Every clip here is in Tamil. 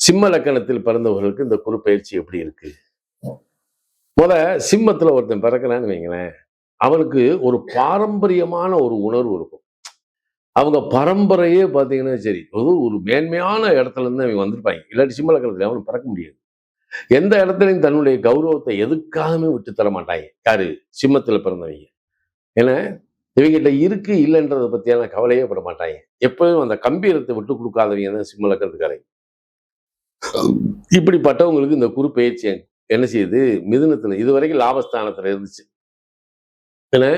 சிம்ம லக்கணத்தில் பிறந்தவர்களுக்கு இந்த குரு பயிற்சி எப்படி இருக்கு? சிம்மத்துல ஒருத்தன் பிறக்கிறான்னு வைங்களேன், அவனுக்கு ஒரு பாரம்பரியமான ஒரு உணர்வு இருக்கும். அவங்க பரம்பரையே பார்த்தீங்கன்னா சரி, ஒரு மேன்மையான இடத்துல இருந்து அவங்க வந்திருப்பாங்க. இல்லாட்டி சிம்ம லக்கணத்துல அவனும் பிறக்க முடியாது. எந்த இடத்துலையும் தன்னுடைய கௌரவத்தை எதுக்காகவுமே விட்டு தர மாட்டாங்க. யாரு? சிம்மத்துல பிறந்தவங்க. ஏன்னா இவங்கிட்ட இருக்கு இல்லைன்றதை பத்தியான கவலையே பட மாட்டாங்க. எப்பவும் அந்த கம்பீரத்தை விட்டு கொடுக்காதவங்க தான் சிம்ம லக்கணத்துக்காரங்க. இப்படிப்பட்டவங்களுக்கு இந்த குரு பயிற்சி என்ன செய்யுது? மிதுனத்துல இதுவரைக்கும் லாபஸ்தானத்துல இருந்துச்சு. ஏன்னா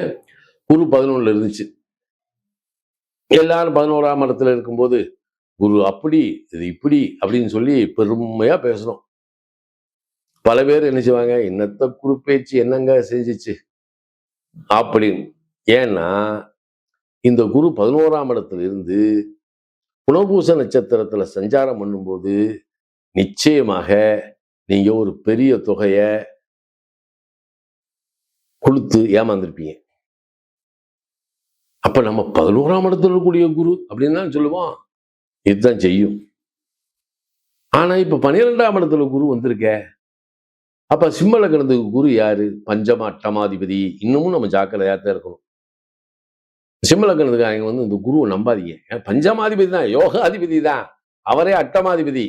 குரு 11ல இருந்துச்சு. எல்லாரும் 11ஆம் இடத்துல இருக்கும்போது குரு அப்படி இது இப்படி அப்படின்னு சொல்லி பெருமையா பேசணும். பல பேர் என்ன செய்வாங்க, என்னத்த குரு பயிற்சி என்னங்க செஞ்சிச்சு அப்படின்னு. ஏன்னா இந்த குரு 11ஆம் இடத்துல இருந்து புனர்பூச நட்சத்திரத்துல சஞ்சாரம் பண்ணும்போது நிச்சயமாக நீங்க ஒரு பெரிய தொகையை கொடுத்து ஏமாந்துருப்பீங்க. அப்ப நம்ம 11ஆம் இடத்துல இருக்கக்கூடிய குரு அப்படின்னு தான் சொல்லுவோம், இதுதான் செய்யும். ஆனா இப்ப 12ஆம் இடத்துல குரு வந்திருக்க. அப்ப சிம்ம லக்னத்துக்கு குரு யாரு? பஞ்சம அட்டமாதிபதி. இன்னமும் நம்ம ஜாக்கிரதையா தான் இருக்கணும். சிம்ம லக்னத்துக்கு அவங்க இந்த குருவை நம்பாதீங்க. பஞ்சமாதிபதி தான், யோகாதிபதி தான், அவரே அட்டமாதிபதி.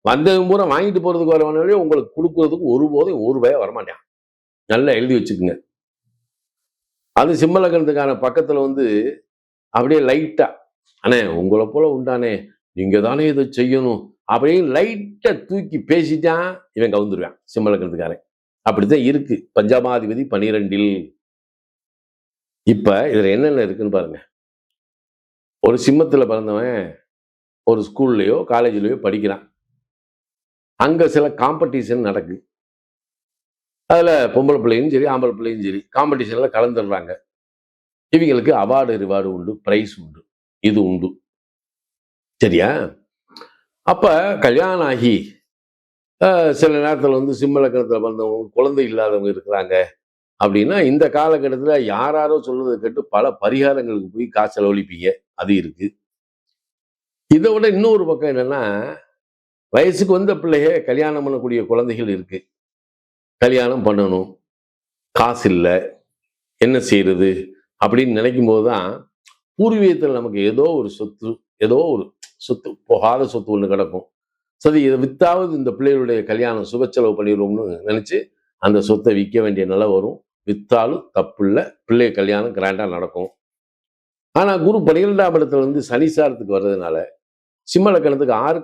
வந்தவங்க பூரா வாங்கிட்டு போறதுக்கு வரவனே உங்களுக்கு கொடுக்கறதுக்கு ஒருபோதும் ஒரு பயம் வரமாட்டான். நல்லா எழுதி வச்சுக்கோங்க. அது சிம்ம லக்னத்துக்கான பக்கத்துல அப்படியே லைட்டா, அண்ணே உங்களை போல உண்டானே, நீங்க தானே இதை செய்யணும் அப்படின்னு லைட்டா தூக்கி பேசிட்டான், இவன் கவுந்துருவான் சிம்ம லக்னத்துக்காரன். அப்படித்தான் இருக்கு பஞ்சமாதிபதி 12ல். இப்ப இதுல என்னென்ன இருக்குன்னு பாருங்க. ஒரு சிம்மத்துல பிறந்தவன் ஒரு ஸ்கூல்லையோ காலேஜ்லயோ படிக்கிறான். அங்க சில காம்படிஷன் நடக்கு. அதுல பொம்பளை பிள்ளையும் சரி ஆம்பளை பிள்ளையும் சரி காம்படிஷன்ல கலந்துடுறாங்க. இவங்களுக்கு அவார்டு ரிவார்டு உண்டு, பிரைஸ் உண்டு, இது உண்டு. சரியா? அப்ப கல்யாணம் ஆகி சில நேரத்துல சிம்ம லக்னத்துல பிறந்தவங்க குழந்தை இல்லாதவங்க இருக்கிறாங்க அப்படின்னா இந்த காலகட்டத்துல யாரோ சொல்றதை கேட்டு பல பரிகாரங்களுக்கு போய் காசு செலவழிப்பீங்க. அது இருக்கு. இதை விட இன்னொரு பக்கம் என்னன்னா, வயசுக்கு வந்த பிள்ளைய கல்யாணம் பண்ணக்கூடிய குழந்தைகள் இருக்கு. கல்யாணம் பண்ணணும், காசு இல்லை, என்ன செய்யறது அப்படின்னு நினைக்கும் போதுதான் பூர்வீகத்தில் நமக்கு ஏதோ ஒரு சொத்து போகாத சொத்து ஒண்ணு கிடக்கும். சரி, இதை வித்தாவது இந்த பிள்ளைகளுடைய கல்யாணம் சுப செலவு பண்ணிடுவோம்னு நினைச்சு அந்த சொத்தை விற்க வேண்டிய நிலை வரும். வித்தாலும் தப்பு இல்லை, பிள்ளை கல்யாணம் கிராண்டா நடக்கும். ஆனா குரு 12ஆம் இடத்துல சனிசாரத்துக்கு வர்றதுனால சிம்ம லக்னத்துக்கு 6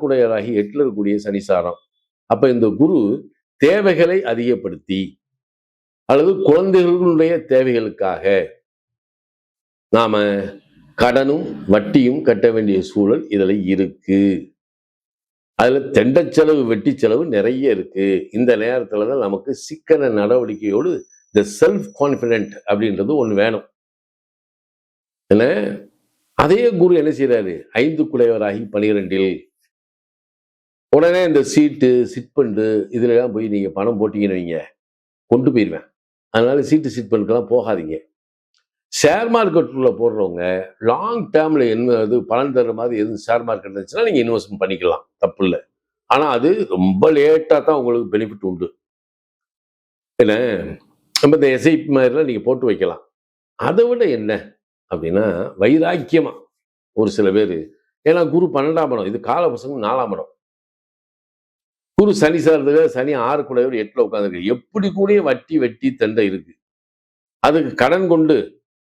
8ல் இருக்கக்கூடிய சனிசாரம். அப்ப இந்த குரு தேவைகளை அதிகப்படுத்தி அல்லது குழந்தைகளுடைய தேவைகளுக்காக நாம கடனும் வட்டியும் கட்ட வேண்டிய சூழல் இதுல இருக்கு. அதுல தெண்ட செலவு வெட்டி செலவு நிறைய இருக்கு. இந்த நேரத்துலதான் நமக்கு சிக்கன நடவடிக்கையோடு இந்த செல்ஃப் கான்பிடென்ட் அப்படின்றது ஒண்ணு வேணும். என்ன அதே குரு என்ன செய்யறாரு? 5 12ல் உடனே இந்த சீட்டு சிட்பண்டு இதுல எல்லாம் போய் நீங்க பணம் போட்டீங்கன்னு வைங்க, கொண்டு போயிடுவேன். அதனால சீட்டு சிட்பண்டுக்கெல்லாம் போகாதீங்க. ஷேர் மார்க்கெட்டுள்ள போடுறவங்க லாங் டேர்ம்ல என்ன பலன் தர்ற மாதிரி எதுவும் ஷேர் மார்க்கெட் இருந்துச்சுன்னா நீங்க இன்வெஸ்ட்மெண்ட் பண்ணிக்கலாம், தப்பு இல்லை. ஆனா அது ரொம்ப லேட்டா தான் உங்களுக்கு பெனிஃபிட் உண்டு. என்ன நம்ம இந்த எஸ்ஐபி மாதிரிலாம் நீங்க போட்டு வைக்கலாம். அதை விட என்ன அப்படின்னா வைராக்கியமா ஒரு சில பேர், ஏன்னா குரு 12ஆம் இடம், இது கால பசங்க 4ஆம் இடம். குரு சனி சார்ந்தது, சனி 6 8ல் உட்காந்துருக்கு. எப்படி கூட வட்டி வெட்டி தண்டை இருக்கு. அதுக்கு கடன் கொண்டு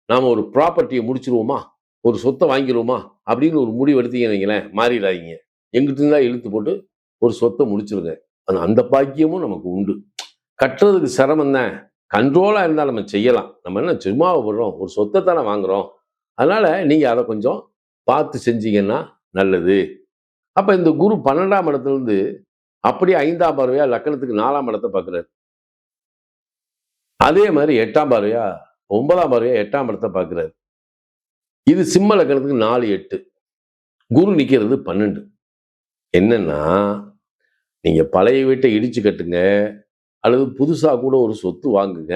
நாம ஒரு ப்ராப்பர்ட்டியை முடிச்சிருவோமா, ஒரு சொத்தை வாங்கிடுவோமா அப்படின்னு ஒரு முடிவு எடுத்தீங்கன்னு வைங்களேன், மாறிடாதீங்க. எங்கிட்ட இருந்தா இழுத்து போட்டு ஒரு சொத்தை முடிச்சிருங்க. அந்த பாக்கியமும் நமக்கு உண்டு. கட்டுறதுக்கு சிரமம் தான், கண்ட்ரோலா இருந்தால் நம்ம செய்யலாம். நம்ம என்ன சும்மா விடுறோம், ஒரு சொத்தை தானே வாங்குறோம். அதனால நீங்க அதை கொஞ்சம் பார்த்து செஞ்சீங்கன்னா நல்லது. அப்ப இந்த குரு 12ஆம் இடத்துல இருந்து அப்படியே 5ஆம் பார்வையா லக்னத்துக்கு 4ஆம் இடத்தை பார்க்கிறாரு. அதே மாதிரி 8ஆம் பார்வையா 9ஆம் பார்வையா 8ஆம் இடத்தை பார்க்கிறாரு. இது சிம்ம லக்னத்துக்கு 4 8. குரு நிக்கிறது 12. என்னன்னா நீங்க பழைய வீட்டை இடிச்சு கட்டுங்க அல்லது புதுசா கூட ஒரு சொத்து வாங்குங்க.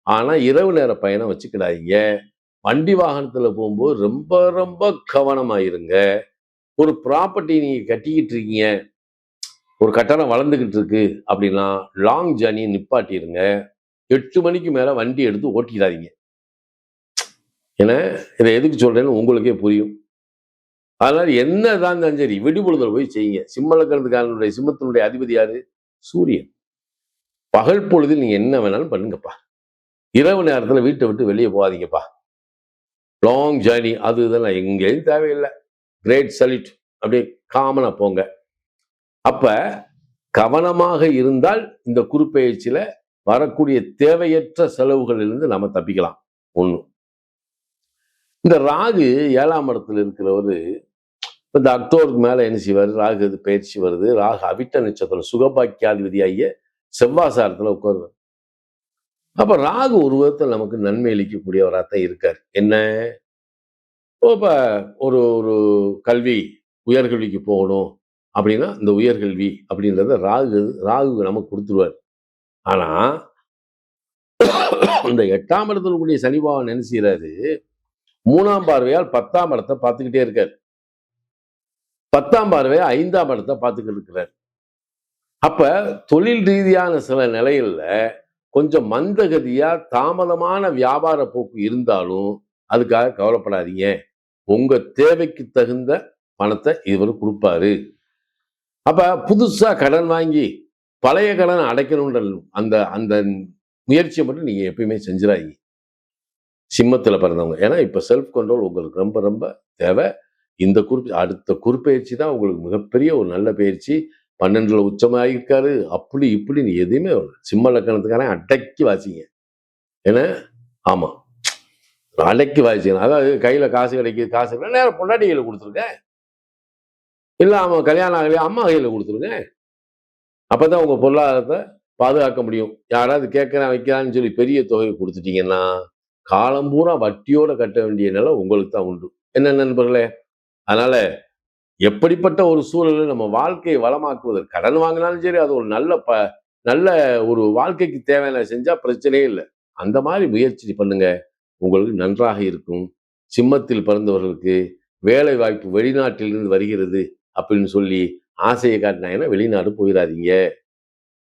ஆனா இரவு நேர பயணம் வச்சுக்கிடாதீங்க. வண்டி வாகனத்துல போகும்போது ரொம்ப ரொம்ப கவனமாயிருங்க. ஒரு ப்ராப்பர்ட்டி நீங்க கட்டிக்கிட்டு இருக்கீங்க, ஒரு கட்டணம் வளர்ந்துக்கிட்டு இருக்கு அப்படின்னா லாங் ஜேர்னியை நிப்பாட்டிடுங்க. 8 மணிக்கு மேலே வண்டி எடுத்து ஓட்டிடாதீங்க. ஏன்னா இதை எதுக்கு சொல்றேன்னு உங்களுக்கே புரியும். அதனால என்னதான் இருந்தாலும் சரி விடுபொழுதுல போய் செய்யுங்க. சிம்மலக்கணத்துக்காரனுடைய சிம்மத்தினுடைய அதிபதி யாரு? சூரியன். பகல் பொழுதில் நீங்க என்ன வேணாலும் பண்ணுங்கப்பா. இரவு நேரத்தில் வீட்டை விட்டு வெளியே போகாதீங்கப்பா. லாங் ஜேர்னி அது இதெல்லாம் எங்கேயும் தேவையில்லை. Great salute. அப்படியே காமனா போங்க. அப்ப கவனமாக இருந்தால் இந்த குறுப்பெயர்ச்சியில வரக்கூடிய தேவையற்ற செலவுகளிலிருந்து நம்ம தப்பிக்கலாம். ஒண்ணு. இந்த ராகு 7ஆம் இடத்துல இருக்கிறவரு இந்த அக்டோபருக்கு மேல என்ன செய்வாரு? ராகு பயிற்சி வருது. ராகு அவிட்ட நட்சத்திரம் சுகபாக்கியாதிபதியாகிய செவ்வாசாரத்துல உட்காருவார். அப்ப ராகு ஒரு விதத்தில் நமக்கு நன்மை அளிக்கக்கூடியவராகத்தான் இருக்கார். என்ன? இப்ப ஒரு ஒரு கல்வி உயர்கல்விக்கு போகணும் அப்படின்னா இந்த உயர்கல்வி அப்படின்றத ராகு நமக்கு கொடுத்துருவார். ஆனா இந்த 8ஆம் இடத்துல கூடிய சனி பகவான் என்ன செய்யறாரு? 3ஆம் பார்வையால் 10ஆம் இடத்தை பார்த்துக்கிட்டே இருக்காரு. 10ஆம் பார்வையா 5ஆம் இடத்தை பார்த்துக்கிட்டு இருக்கிறார். அப்ப தொழில் ரீதியான சில நிலைகள்ல கொஞ்சம் மந்தகதியா தாமதமான வியாபார போக்கு இருந்தாலும் அதுக்காக கவலைப்படாதீங்க. உங்க தேவைக்கு தகுந்த பணத்தை இவர் கொடுப்பாரு. அப்ப புதுசா கடன் வாங்கி பழைய கடன் அடைக்கணுன்ற அந்த அந்த முயற்சியை மட்டும் நீங்க எப்பயுமே செஞ்சிடாதீங்க. சிம்மத்துல பிறந்தவங்க. ஏன்னா இப்ப செல்ஃப் கண்ட்ரோல் உங்களுக்கு ரொம்ப ரொம்ப தேவை. இந்த அடுத்த குறுப்பெயர்ச்சி தான் உங்களுக்கு மிகப்பெரிய ஒரு நல்ல பயிற்சி. 12ல உச்சமாயிருக்காரு. அப்படி இப்படின்னு எதுவுமே சிம்ம லக்கணத்துக்கான அடக்கி வாசிங்க. ஏன்னா ஆமா அடக்கி வாசிக்கணும். அதாவது கையில காசு கிடைக்குது, காசு நேரம் பொண்டாட்டி கையில கொடுத்துருங்க. இல்ல அவன் கல்யாணம் ஆகலையா அம்மா கையில கொடுத்துருங்க. அப்பதான் உங்க பொருளாதாரத்தை பாதுகாக்க முடியும். யாராவது கேட்கறான் வைக்கிறான்னு சொல்லி பெரிய தொகையை கொடுத்துட்டீங்கன்னா காலம் பூரா வட்டியோட கட்ட வேண்டிய நிலை உங்களுக்கு தான் உண்டு. என்ன நண்பர்களே? அதனால எப்படிப்பட்ட ஒரு சூழலில் நம்ம வாழ்க்கையை வளமாக்குவது, கடன் வாங்கினாலும் சரி அது ஒரு நல்ல ஒரு வாழ்க்கைக்கு தேவையான செஞ்சா பிரச்சனையே இல்லை. அந்த மாதிரி முயற்சி பண்ணுங்க, உங்களுக்கு நன்றாக இருக்கும். சிம்மத்தில் பிறந்தவர்களுக்கு வேலை வாய்ப்பு வெளிநாட்டிலிருந்து வருகிறது அப்படின்னு சொல்லி ஆசையை காட்டினாங்கன்னா வெளிநாடு போயிடாதீங்க.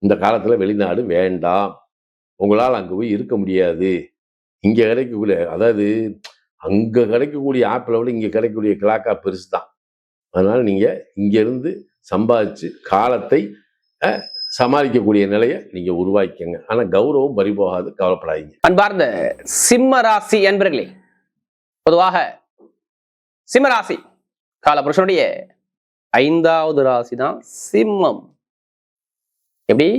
இந்த காலத்துல வெளிநாடு வேண்டாம். உங்களால் அங்க போய் இருக்க முடியாது. இங்க கிடைக்கக்கூடிய அதாவது அங்க கிடைக்கக்கூடிய ஆப்பிளை விட இங்க கிடைக்கக்கூடிய கிளாக்கா பெருசு தான். அதனால நீங்க இங்க இருந்து சம்பாதிச்சு காலத்தை சமாளிக்கக்கூடிய நிலையை நீங்க உருவாக்கிக்கங்க. ஆனா கௌரவம் பறிபோகாது, கவலைப்படாதீங்க. அன்பார்ந்த சிம்ம ராசி அன்பர்களே, பொதுவாக சிம்ம ராசி காலபுருஷனுடைய 5வது ராசி தான் சிம்மம். எப்படி?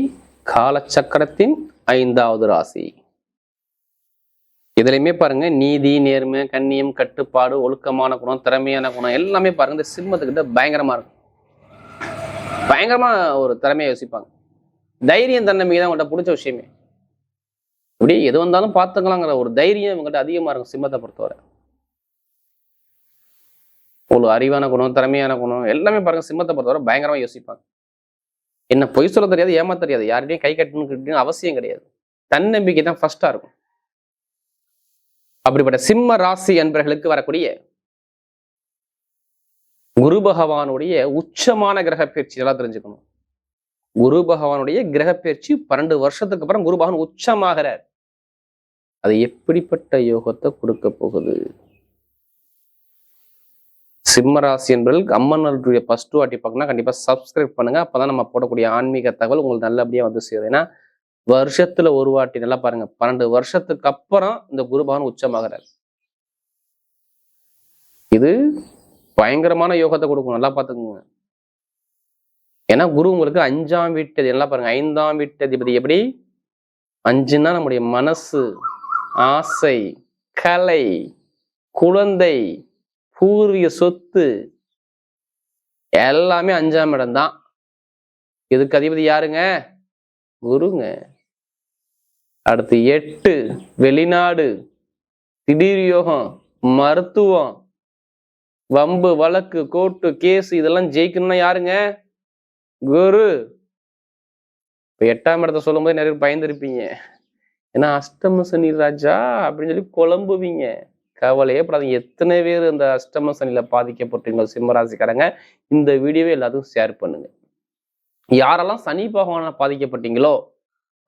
காலச்சக்கரத்தின் 5வது ராசி. இதுலையுமே பாருங்க நீதி, நேர்மை, கண்ணியம், கட்டுப்பாடு, ஒழுக்கமான குணம், திறமையான குணம் எல்லாமே பாருங்க இந்த சிம்மத்துக்கிட்ட பயங்கரமா இருக்கும். பயங்கரமா ஒரு திறமையை யோசிப்பாங்க. தைரியம் தன்னம்பிக்கை தான் உங்கள்கிட்ட பிடிச்ச விஷயமே. இப்படி எது வந்தாலும் பார்த்துக்கலாங்கிற ஒரு தைரியம் இவங்ககிட்ட அதிகமா இருக்கும் சிம்மத்தை பொறுத்தவரை. ஒரு அறிவான குணம், திறமையான குணம் எல்லாமே பாருங்க சிம்மத்தை பொறுத்தவரை பயங்கரமா யோசிப்பாங்க. என்ன பொய் சொல்ல தெரியாது, ஏமாத்த தெரியாது, யார்கிட்டையும் கை கட்டணும்னு அவசியம் கிடையாது. தன்னம்பிக்கை தான் ஃபர்ஸ்டா இருக்கும். அப்படிப்பட்ட சிம்ம ராசி அன்பர்களுக்கு வரக்கூடிய குரு பகவானுடைய உச்சமான கிரக பயிற்சி எல்லாம் தெரிஞ்சுக்கணும். குரு பகவானுடைய கிரக பயிற்சி 12 வருஷத்துக்கு அப்புறம் குரு பகவான் உச்சமாகிறார். அது எப்படிப்பட்ட யோகத்தை கொடுக்க போகுது? சிம்ம ராசி என்பவர்களுக்கு அம்மனுடைய ஃபர்ஸ்ட் வாட்டி பார்க்கணும்னா கண்டிப்பா சப்ஸ்கிரைப் பண்ணுங்க. அப்பதான் நம்ம போடக்கூடிய ஆன்மீக தகவல் உங்களுக்கு நல்லபடியா வந்து சேரும். ஏன்னா வருஷத்துல ஒரு வாட்டி நல்லா பாருங்க, 12 வருஷத்துக்கு அப்புறம் இந்த குரு பகவான் உச்சமாகிறார். இது பயங்கரமான யோகத்தை கொடுக்கும், நல்லா பார்த்துக்கோங்க. ஏன்னா குரு உங்களுக்கு 5ஆம் வீட்டு நல்லா பாருங்க, 5ஆம் வீட்டு அதிபதி. எப்படி? 5ன்னா நம்முடைய மனசு, ஆசை, கலை, குழந்தை, பூர்வீக சொத்து எல்லாமே 5ஆம் இடம் தான். இதுக்கு அதிபதி யாருங்க? குருங்க. அடுத்து 8 வெளிநாடு, திடீர் யோகம், மருத்துவம், வம்பு வழக்கு, கோர்ட்டு கேஸ் இதெல்லாம் ஜெயிக்கணும்னா யாருங்க? குரு. இப்ப 8ஆம் இடத்தை சொல்லும் போது நிறைய பயந்துருப்பீங்க. ஏன்னா அஷ்டம சனி ராஜா அப்படின்னு சொல்லி குழம்புவீங்க. கவலையே படாதீங்க. எத்தனை பேர் இந்த அஷ்டம சனியில பாதிக்கப்பட்டீங்களோ சிம்மராசிக்காரங்க, இந்த வீடியோவை எல்லாத்துக்கும் ஷேர் பண்ணுங்க. யாரெல்லாம் சனி பகவான பாதிக்கப்பட்டீங்களோ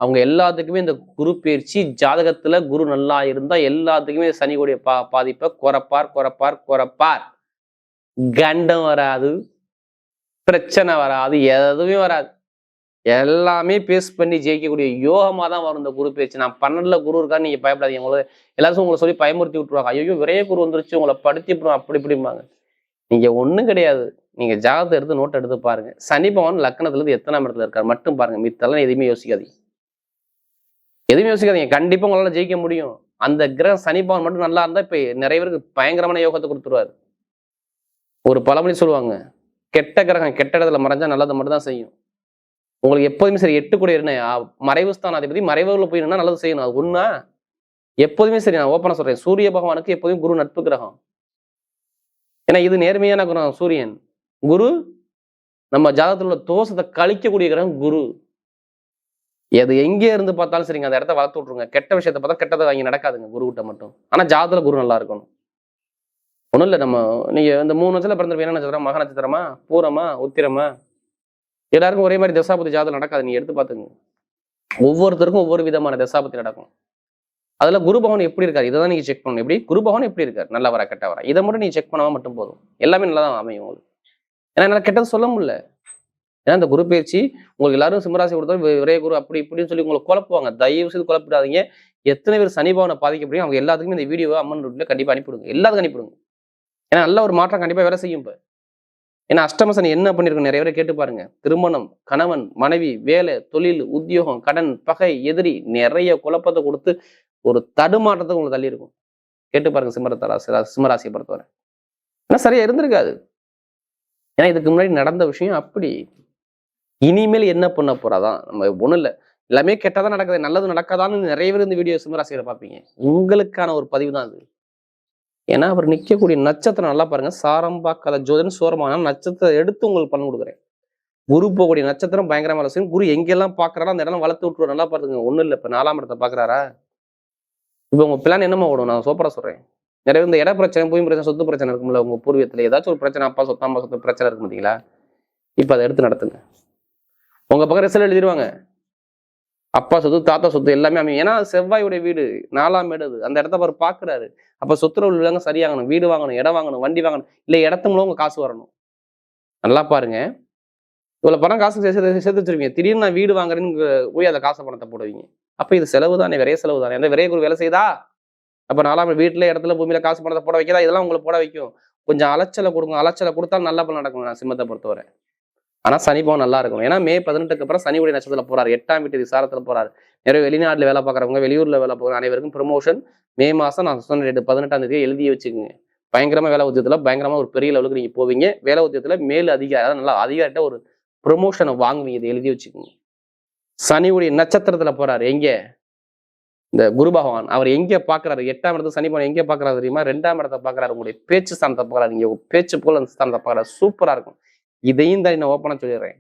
அவங்க எல்லாத்துக்குமே இந்த குரு பயிற்சி ஜாதகத்துல குரு நல்லா இருந்தா எல்லாத்துக்குமே சனியுடைய பாதிப்பை குறைப்பார். கண்டம் வராது, பிரச்சனை வராது, எதுவுமே வராது. எல்லாமே பேஸ் பண்ணி ஜெயிக்கக்கூடிய யோகமா தான் வரும் இந்த குரு பயிற்சி. நான் 12ல குரு இருக்கான்னு நீங்க பயப்படாதீங்க. உங்களுக்கு எல்லாரும் உங்களை சொல்லி பயமுறுத்தி விட்டுருவாங்க. ஐயோ விரைய குரு வந்துருச்சு, உங்களை படுத்திவிடும் அப்படி இப்படிம்பாங்க. நீங்க ஒண்ணும் கிடையாது. நீங்க ஜாதகத்தை எடுத்து நோட் எடுத்து பாருங்க. சனி பகவான் லக்னத்துல இருந்து எத்தனாம் இடத்துல இருக்காரு மட்டும் பாருங்க. மித்தெல்லாம் எதுவுமே யோசிக்காதீங்க. கண்டிப்பா உங்களால ஜெயிக்க முடியும். அந்த கிரகம் சனி பகவான் மட்டும் நல்லா இருந்தா இப்ப நிறைய பேருக்கு பயங்கரமான யோகத்தை கொடுத்துருவாரு. ஒரு பழமொழி சொல்லுவாங்க, கெட்ட கிரகம் கெட்ட இடத்துல மறைஞ்சா நல்லதை மட்டும் தான் செய்யும். உங்களுக்கு எப்போதுமே சரி 8 கூட இருந்தேன் மறைவு ஸ்தானாதிபதி மறைவுல போயினா நல்லது செய்யணும். அது ஒண்ணா எப்போதுமே சரி. நான் ஓப்பனா சொல்றேன், சூரிய பகவானுக்கு எப்போதும் குரு நட்பு கிரகம். ஏன்னா இது நேர்மையான கிரகம் சூரியன். குரு நம்ம ஜாதகத்தில் உள்ள தோஷத்தை கழிக்கக்கூடிய கிரகம் குரு. எது எங்கே இருந்து பார்த்தாலும் சரிங்க அந்த இடத்த வளர்த்து விட்டுருங்க. கெட்ட விஷயத்த பார்த்தா கெட்டதை வாங்கி நடக்காதுங்க குரு கிட்ட மட்டும். ஆனா ஜாதகத்துல குரு நல்லா இருக்கணும். ஒண்ணும் இல்லை, நம்ம நீங்க இந்த 3 வருஷத்துல பிறந்திருப்பீங்க. என்ன நட்சத்திரம்? மக நட்சத்திரமா, பூரமா, உத்திரமா? எல்லாருக்கும் ஒரே மாதிரி தசாபதி ஜாதகம் நடக்காது. நீங்க எடுத்து பார்த்துங்க. ஒவ்வொருத்தருக்கும் ஒவ்வொரு விதமான தசாபதி நடக்கும். அதுல குரு பகவான் எப்படி இருக்காரு இதைதான் நீங்க செக் பண்ணணும். எப்படி குரு பகவான் எப்படி இருக்காரு, நல்லவரா கெட்டவரா, இதை மட்டும் நீங்க செக் பண்ணாம மட்டும் போதும். எல்லாமே நல்லா தான் அமையும் உங்களுக்கு. ஏன்னா என்னால கெட்டது சொல்ல முடியல. ஏன்னா இந்த குரு பயிற்சி உங்களுக்கு எல்லாரும் சிம்மராசி கொடுத்தாலும் விரைய குரு அப்படி இப்படின்னு சொல்லி உங்களை குழப்புவாங்க. தயவு செய்து குழப்பிடாதீங்க. எத்தனை பேர் சனி பகவானை பாதிக்கப்படியும் அவங்க எல்லாத்துக்குமே இந்த வீடியோவை அம்மன் ரூட்ல கண்டிப்பா அனுப்பிவிடுங்க. எல்லாத்துக்கும் அனுப்பிவிடுங்க. ஏன்னா நல்ல ஒரு மாற்றம் கண்டிப்பா வேலை செய்யும். இப்ப ஏன்னா அஷ்டம சனி என்ன பண்ணிருக்கோம் நிறைய பேரை கேட்டு பாருங்க. திருமணம், கணவன், மனைவி, வேலை, தொழில், உத்தியோகம், கடன், பகை, எதிரி, நிறைய குழப்பத்தை கொடுத்து ஒரு தடுமாற்றத்தை உங்களுக்கு தள்ளி இருக்கும். கேட்டு பாருங்க சிம்மராசியை பொறுத்தவரை. ஏன்னா சரியா இருந்திருக்காது. ஏன்னா இதுக்கு முன்னாடி நடந்த விஷயம் அப்படி. இனிமேல் என்ன பண்ண போறாதான் நம்ம ஒண்ணும் இல்லை. எல்லாமே கெட்டதான் நடக்குது, நல்லது நடக்காதான்னு நிறைய பேர் இந்த வீடியோ சிம்மராசியில பார்ப்பீங்க. உங்களுக்கான ஒரு பதிவு தான் அது. ஏன்னா அவர் நிற்கக்கூடிய நட்சத்திரம் நல்லா பாருங்க. சாரம் பார்க்காத ஜோதிடன் சோரமான நட்சத்திரத்தை எடுத்து உங்களுக்கு பலன் கொடுக்குறேன். குரு போகக்கூடிய நட்சத்திரம் பயங்கரமா செய்யும். குரு எங்கெல்லாம் பாக்குறாரோ அந்த இடம் வளர்த்து விட்டுருவோம். நல்லா பாருங்க. ஒண்ணும் இல்லை, இப்ப 4ஆம் இடத்தை பாக்குறாரா? இப்ப உங்க பிளான் என்னமா ஓடும்? நான் சூப்பரா சொல்றேன். நிறைய இந்த இட பிரச்சனை, பூமி பிரச்சனை, சொத்து பிரச்சனை இருக்கும்ல. உங்க பூர்வீகத்துல ஏதாச்சும் ஒரு பிரச்சனை, அப்பா சொத்து அம்மா சொத்து பிரச்சனை இருக்கு பார்த்தீங்களா? இப்ப அதை எடுத்து நடத்துங்க. உங்க பக்கம் ரிசல்ட் எழுதிடுவாங்க. அப்பா சொத்து, தாத்தா சொத்து எல்லாமே அமையும். ஏன்னா செவ்வாயுடைய வீடு 4ஆம் வீடு. அந்த இடத்த அவர் பாக்குறாரு. அப்ப சொத்துறவு உள்ளவங்க சரியாகணும். வீடு வாங்கணும், இடம் வாங்கணும், வண்டி வாங்கணும், இல்ல இடத்து மூலம் உங்க காசு வரணும். நல்லா பாருங்க. இவ்வளவு பணம் காசு சேர்த்து வச்சிருவீங்க. திடீர்னு நான் வீடு வாங்குறேன்னு போய் அந்த காசு பணத்தை போடுவீங்க. அப்ப இது செலவு தானே, விரைய செலவு தானே. அந்த விரைய குரு வேலை செய்தா அப்ப 4ஆம் வீட்டுல இடத்துல பூமியில காசு பணத்தை போட வைக்கிறதா? இதெல்லாம் உங்களை போட வைக்கும். கொஞ்சம் அலைச்சலை கொடுங்க. அலைச்சலை கொடுத்தாலும் நல்லா பலன் நடக்கும். நான் சிம்மத்தை பொறுத்தவரை. ஆனா சனி பகவான் நல்லா இருக்கும். ஏன்னா மே 18க்கு அப்புறம் சனியுடைய நட்சத்திரத்துல போறாரு. 8ஆம் வீட்டு விசாரத்துல போறாரு. நிறைய வெளிநாட்டுல வேலை பார்க்குறவங்க, வெளியூர்ல வேலை பார்க்குற அனைவருக்கும் ப்ரமோஷன். மே மாசம் நான் சொன்ன 18ஆம் தேதி எழுதி வச்சுக்கோங்க. பயங்கரமா வேலை உத்தியத்துல பயங்கரமா ஒரு பெரிய லெவலுக்கு நீங்க போவீங்க. வேலை உத்தியத்துல மேல் அதிகாரி நல்லா அதிகாரிட்ட ஒரு ப்ரொமோஷனை வாங்குவீங்க. இதை எழுதி வச்சுக்கோங்க. சனியுடைய நட்சத்திரத்துல போறாரு. எங்க? இந்த குரு பகவான். அவர் எங்க பாக்குறாரு? 8ஆம் இடத்துல சனி பகவான் எங்க பாக்குறாரு தெரியுமா? 2ஆம் இடத்தை பாக்குறாரு. உங்களுடைய பேச்சு ஸ்தானத்தை பாக்குறாரு. நீங்க பேச்சு போல அந்த ஸ்தானத்தை பாக்குறாரு. சூப்பரா இருக்கும். இதையும் தான் நான் ஓப்பனா சொல்லிடுறேன்.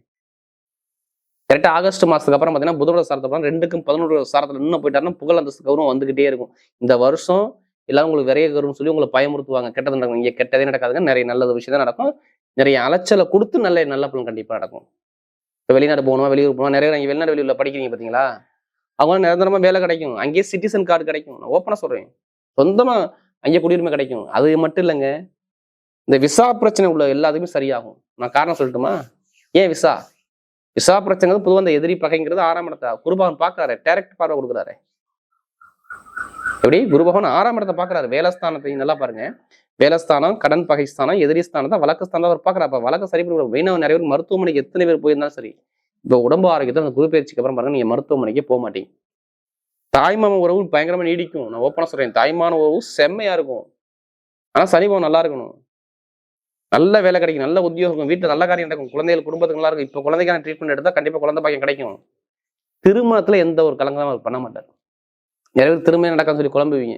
கரெக்டா ஆகஸ்ட் மாசத்துக்கு அப்புறம் பாத்தீங்கன்னா புதனோட சாரத்தை 2க்கும் 11 சாரத்துல இன்னும் போயிட்டாருன்னா புகழ் அந்த கௌரவம் வந்துகிட்டே இருக்கும். இந்த வருஷம் எல்லாரும் உங்களுக்கு விரைய கருன்னு சொல்லி உங்களை பயமுறுத்துவாங்க. கெட்டது நடக்கும். இங்க கெட்டதே நடக்காதுங்க. நிறைய நல்லது விஷயம் தான் நடக்கும். நிறைய அலைச்சலை கொடுத்து நல்ல பலன் கண்டிப்பா நடக்கும். இப்போ வெளிநாடு போகணுமா, வெளியூர் போகணும், நிறைய நீங்க வெளிநாடு வெளியூர்ல படிக்கிறீங்க பாத்தீங்களா? அவங்க நிரந்தரமா வேலை கிடைக்கும். அங்கேயே சிட்டிசன் கார்டு கிடைக்கும். நான் ஓப்பனா சொல்றேன். சொந்தமா அங்கே குடியுரிமை கிடைக்கும். அது மட்டும் இல்லைங்க, இந்த விசா பிரச்சனை உள்ள எல்லாத்துக்குமே சரியாகும். நான் காரணம் சொல்லட்டுமா? ஏன் விசா பிரச்சனை பொதுவாக அந்த எதிரி பகைங்கிறது 6ஆம் இடத்தை குருபகவான் பாக்குறாரு. டைரக்ட் பார்வை கொடுக்குறாரு. எப்படி? குருபகவான் 6ஆம் இடத்தை பாக்குறாரு. வேலைஸ்தானத்தையும் நல்லா பாருங்க. வேலைஸ்தானம், கடன் பகை ஸ்தானம், எதிரி ஸ்தானம் தான் வழக்கு ஸ்தானம் அவர் பாக்குறாரு. அப்ப வழக்கு சரி பண்ணி மெயினாக நிறைய பேர் மருத்துவமனைக்கு எத்தனை பேர் போயிருந்தாலும் சரி, இப்போ உடம்பு ஆரோக்கியத்தை அந்த குரு பயிற்சிக்கு அப்புறம் பாருங்க, நீங்க மருத்துவமனைக்கு போக மாட்டீங்க. தாய்மாம உறவு பயங்கரமா நீடிக்கும். நான் ஓப்பனா சொல்றேன். தாய்மான உறவு செம்மையா இருக்கும். ஆனா சனி பகவான் நல்லா இருக்கணும். நல்ல வேலை கிடைக்கும், நல்ல உத்தியோகம், வீட்டுல நல்ல காரியம் நடக்கும், குழந்தைகள் குடும்பத்துக்கு நல்லா இருக்கும். இப்போ குழந்தைக்கான ட்ரீட்மெண்ட் எடுத்தா கண்டிப்பா குழந்தை பாக்கியம் கிடைக்கும். திருமணத்துல எந்த ஒரு கலங்கமும் அவர் பண்ண மாட்டார். நிறைய பேர் திருமணம் நடக்கான்னு சொல்லி குழம்புவீங்க.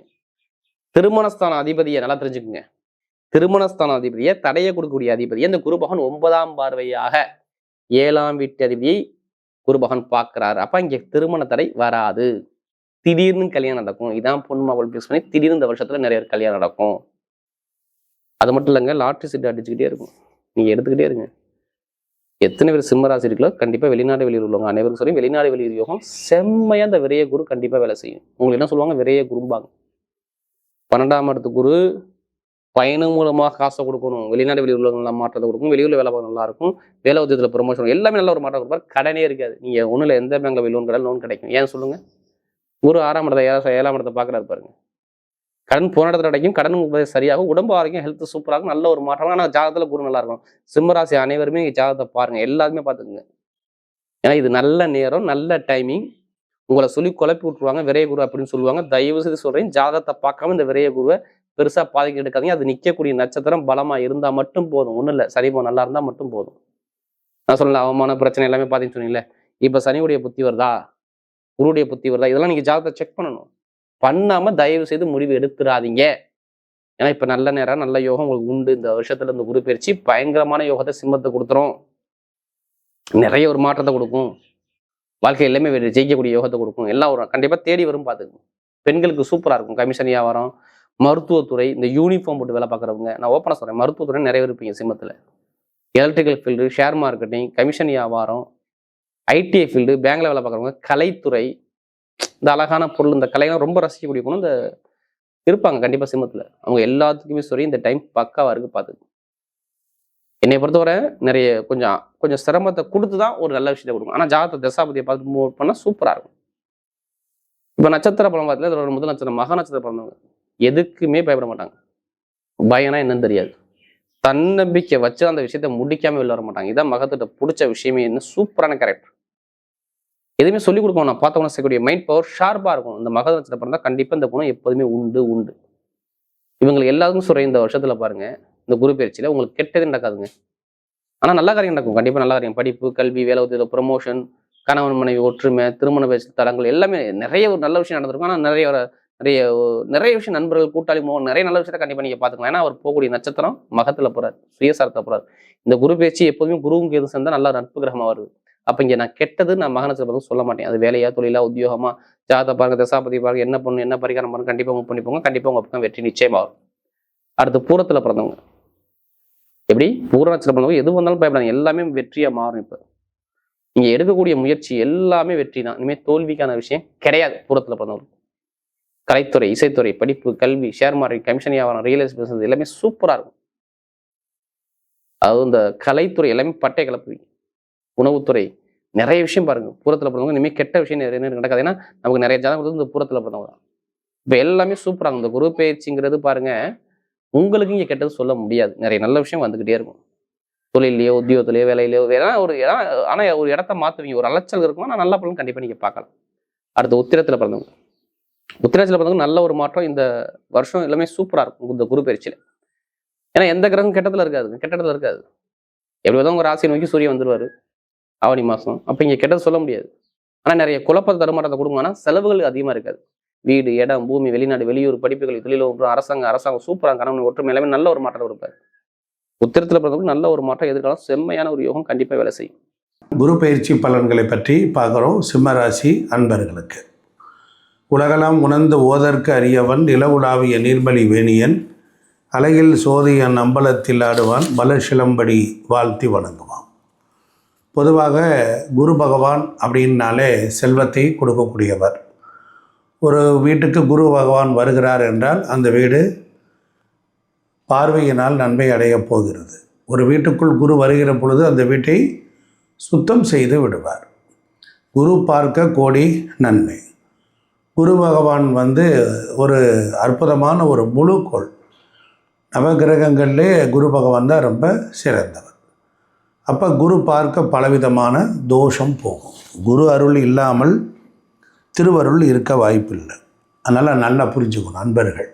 திருமணஸ்தான அதிபதியை நல்லா தெரிஞ்சுக்குங்க. திருமணஸ்தான அதிபதியை தடையை கொடுக்கக்கூடிய அதிபதியை இந்த குரு பகவான் 9ஆம் பார்வையாக 7ஆம் வீட்டு அதிபதியை குரு பகவான் பார்க்கிறாரு. அப்ப இங்க திருமண தடை வராது. திடீர்னு கல்யாணம் நடக்கும். இதான் பொண்ணு மாப்பிள்ளை பேஸ் பண்ணி திடீர்னு இந்த வருஷத்துல நிறைய கல்யாணம் நடக்கும். அது மட்டும் இல்லைங்க, லாட்ரி சீட்டு அடிச்சுக்கிட்டே இருக்கும். நீங்க எடுத்துக்கிட்டே இருங்க. எத்தனை பேர் சிம்மராசி இருக்குல்ல, கண்டிப்பாக வெளிநாடு வெளியூர் உள்ளவங்க அனைவருக்கும் சொல்லி வெளிநாடு வெளியூர் யோகம் செம்மையாக அந்த விரைய குரு கண்டிப்பாக வேலை செய்யும். உங்களுக்கு என்ன சொல்லுவாங்க, விரைய குரும்பாங்க. 12ஆம் இடத்து குரு பயணம் மூலமாக காசை கொடுக்கணும், வெளிநாடு வெளியூர் உள்ளவங்க மாற்றத்தை கொடுக்கும், வெளியூரில் வேலை பார்க்க நல்லா இருக்கும், வேலை உத்தியத்தில் ப்ரொமோஷன் எல்லாமே நல்ல ஒரு மாற்றம் கொடுப்பார். கடனே இருக்காது. நீங்கள் ஒன்றும் எந்த பேங்க்ல லோன் கடை லோன் கிடைக்கும். ஏன் சொல்லுங்க, குரு 6ஆம் இடத்தை 7ஆம் இடத்தை பார்க்குறாரு பாருங்க. கடன் போன இடத்துல கிடைக்கும், கடன் சரியாகும், உடம்பு ஆரோக்கியம் ஹெல்த் சூப்பராகும், நல்ல ஒரு மாற்றம். ஆனால் ஜாதகத்தில் குரு நல்லா இருக்கும். சிம்மராசி அனைவருமே ஜாதகத்தை பாருங்க, எல்லாருமே பார்த்துக்குங்க. ஏன்னா இது நல்ல நேரம், நல்ல டைமிங். உங்களை சொல்லி குழப்பி விட்டுருவாங்க விரைய குரு அப்படின்னு சொல்லுவாங்க. தயவு செய்து சொல்றேன், ஜாதகத்தை பார்க்காம இந்த விரைய குருவை பெருசா பாதிக்க எடுக்காதீங்க. அது நிற்கக்கூடிய நட்சத்திரம் பலமா இருந்தா மட்டும் போதும், ஒன்றும் இல்லை, சனி நல்லா இருந்தா மட்டும் போதும். நான் சொல்லல அவமான பிரச்சனை எல்லாமே பார்த்தீங்கன்னு சொன்னீங்களே, இப்போ சனியுடைய புத்தி வருதா, குருடைய புத்தி வருதா, இதெல்லாம் நீங்க ஜாதகத்தை செக் பண்ணணும். பண்ணாம தயவு செய்து முடிவு எடுத்துடாதீங்க. ஏன்னா இப்ப நல்ல நேரம், நல்ல யோகம் உங்களுக்கு உண்டு. இந்த வருஷத்துல இந்த குரு பயிற்சி பயங்கரமான யோகத்தை சிம்மத்தை கொடுத்துரும், நிறைய ஒரு மாற்றத்தை கொடுக்கும், வாழ்க்கை எல்லாமே ஜெயிக்கக்கூடிய யோகத்தை கொடுக்கும். எல்லாம் ஒரு கண்டிப்பா தேடி வரும். பார்த்துக்கணும். பெண்களுக்கு சூப்பரா இருக்கும். கமிஷன் வியாபாரம், மருத்துவத்துறை, இந்த யூனிஃபார்ம் போட்டு வேலை பார்க்குறவங்க, நான் ஓப்பனாக சொல்றேன், மருத்துவத்துறை நிறைய இருப்பீங்க சிம்மத்தில். Electrical field, share marketing, commission வியாபாரம், ஐடிஐ ஃபீல்டு, பேங்க்ல வேலை பார்க்குறவங்க, கலைத்துறை, இந்த அழகான பொருள், இந்த கலையெல்லாம் ரொம்ப ரசிக்கக்கூடிய பொண்ணு இந்த இருப்பாங்க கண்டிப்பாக சிம்மத்தில். அவங்க எல்லாத்துக்குமே சரி இந்த டைம் பக்காவாக இருக்கு. பார்த்துக்கு என்னை பொறுத்தவரை நிறைய கொஞ்சம் சிரமத்தை கொடுத்து தான் ஒரு நல்ல விஷயத்தை கொடுக்கும். ஆனால் ஜாதகத்தை தசாபதியை பார்த்து மூவ் பண்ணால் சூப்பராக இருக்கும். இப்போ நட்சத்திர பலம் பார்த்தீங்கன்னா இதோட முதல் நட்சத்திரம் மகா நட்சத்திரம் பிறந்தவங்க எதுக்குமே பயப்பட மாட்டாங்க. பயம்னா என்னன்னு தெரியாது. தன்னம்பிக்கை வச்சு அந்த விஷயத்த முடிக்காம வெளில வர மாட்டாங்க. இதான் மகத்திட்ட பிடிச்ச விஷயமே. என்ன சூப்பரான கேரக்டர். எதுவுமே சொல்லிக் கொடுக்கணும். நான் பார்த்தவங்க செய்யக்கூடிய மைண்ட் பவர் ஷார்ப்பா இருக்கும். இந்த மகா நட்சத்திரம் பிறந்தா கண்டிப்பா இந்த குணம் எப்போதுமே உண்டு. இவங்களுக்கு எல்லாருக்கும் சொல்றேன், இந்த வருஷத்துல பாருங்க, இந்த குரு பயிற்சியில உங்களுக்கு கெட்டதே நடக்காதுங்க. ஆனா நல்ல காரியம் நடக்கும். கண்டிப்பா நல்ல காரியம். படிப்பு, கல்வி, வேலை உத்தியோக ப்ரமோஷன், கணவன் மனைவி ஒற்றுமை, திருமண பேச்சு தலங்கள் எல்லாமே நிறைய ஒரு நல்ல விஷயம் நடந்திருக்கும். ஆனா நிறைய விஷயம் நண்பர்கள், கூட்டாளி மோகம், நிறைய நல்ல விஷயத்த கண்டிப்பா நீங்க பாத்துக்கலாம். ஏன்னா அவர் போகக்கூடிய நட்சத்திரம் மகத்துல போறாரு, சுயசாரத்தை போறாரு. இந்த குரு பேச்சு எப்போதுமே குருவுக்கு எது சேர்ந்தா நல்லா நட்பு கிரகமா வருது. அப்ப இங்க நான் கெட்டது நான் மக நட்சத்திரம் சொல்ல மாட்டேன். அது வேலையா, தொழிலா, உத்தியோகமா, ஜாதகத்தை பாருங்க, தசாபதி பாருங்க, என்ன பண்ணணும், என்ன பரிகாரம் பாருங்க, கண்டிப்பா மூவ் பண்ணி போங்க. கண்டிப்பா உங்க பக்கம் வெற்றி நிச்சயமா வரும். அடுத்து பூரத்துல பிறந்தவங்க எப்படி, பூர நட்சத்திரம் பிறந்தவங்க எது வந்தாலும் பயப்படாங்க, எல்லாமே வெற்றியா மாறும். இப்ப நீங்க எடுக்கக்கூடிய முயற்சி எல்லாமே வெற்றி தான். இனிமேல் தோல்விக்கான விஷயம் கிடையாது. பூரத்துல பிறந்தவங்க கலைத்துறை, இசைத்துறை, படிப்பு, கல்வி, ஷேர் மார்க்கெட், கமிஷன் வியாபாரம், ரியல் எஸ்டேட் பிசினஸ் எல்லாமே சூப்பரா இருக்கும். அதாவது இந்த கலைத்துறை எல்லாமே பட்டை கிளப்புவீங்க. உணவுத்துறை நிறைய விஷயம் பாருங்க. பூரத்துல பிறந்தவங்க இனிமேல் கெட்ட விஷயம் நிறைய நடக்காது. ஏன்னா நமக்கு நிறைய ஜாதகம் இந்த பூரத்துல பிறந்தவங்க தான். இப்ப எல்லாமே சூப்பராங்க. இந்த குரு பயிற்சிங்கிறது பாருங்க, உங்களுக்கு இங்க கெட்டது சொல்ல முடியாது. நிறைய நல்ல விஷயம் வந்துகிட்டே இருக்கும். தொழிலையோ, உத்தியோகத்திலேயோ, வேலையிலையோ, ஆனா ஒரு இடத்த மாத்துவீங்க. ஒரு அலைச்சல் இருக்கும். ஆனா நல்ல பலன் கண்டிப்பா நீங்க பார்க்கலாம். அடுத்து உத்திரத்துல பிறந்தவங்க, உத்திரத்துல பிறந்தவங்க நல்ல ஒரு மாற்றம். இந்த வருஷம் எல்லாமே சூப்பரா இருக்கும் இந்த குரு பயிற்சியில. ஏன்னா எந்த கிரகம் கெட்டத்துல இருக்காது, கெட்ட இடத்துல இருக்காது. எப்படிதான் உங்க ராசியை நோக்கி சூரியன் வந்துருவாரு ஆவணி மாசம். அப்ப இங்க கெட்டது சொல்ல முடியாது. ஆனா நிறைய குழப்பத்தை தருமாற்றத்தை கொடுக்கும். ஆனா செலவுகள் அதிகமா இருக்காது. வீடு, இடம், பூமி, வெளிநாடு, வெளியூர், படிப்புகள், தொழில், அரசாங்கம் சூப்பராக கணவன் ஒற்றுமை எல்லாமே நல்ல ஒரு மாற்றம் இருப்பார். உத்திரத்துல பிறந்தவங்க நல்ல ஒரு மாற்றம், எதிர்காலம் செம்மையான ஒரு யோகம் கண்டிப்பா வேலை செய்யும். குரு பயிற்சி பலன்களை பற்றி பார்க்குறோம். சிம்மராசி அன்பர்களுக்கு உலகலாம் உணர்ந்து ஓதற்கு அறியவன், நிலவுலாவிய நீர்மலி வேணியன், அலையில் சோதியன் அம்பலத்தில் ஆடுவான், மலர்சிலம்படி வாழ்த்தி வணங்குவான். பொதுவாக குரு பகவான் அப்படின்னாலே செல்வத்தை கொடுக்கக்கூடியவர். ஒரு வீட்டுக்கு குரு பகவான் வருகிறார் என்றால் அந்த வீடு பார்வையினால் நன்மை அடையப் போகிறது. ஒரு வீட்டுக்குள் குரு வருகிற பொழுது அந்த வீட்டை சுத்தம் செய்து விடுவார். குரு பார்க்க கோடி நன்மை. குரு பகவான் ஒரு அற்புதமான ஒரு முழுக்கோள். நவகிரகங்களிலே குரு பகவான் தான் ரொம்ப சிறந்தவர். அப்போ குரு பார்க்க பலவிதமான தோஷம் போகும். குரு அருள் இல்லாமல் திருவருள் இருக்க வாய்ப்பில்லை. அதனால் நல்லா புரிஞ்சுக்கணும் நண்பர்கள்.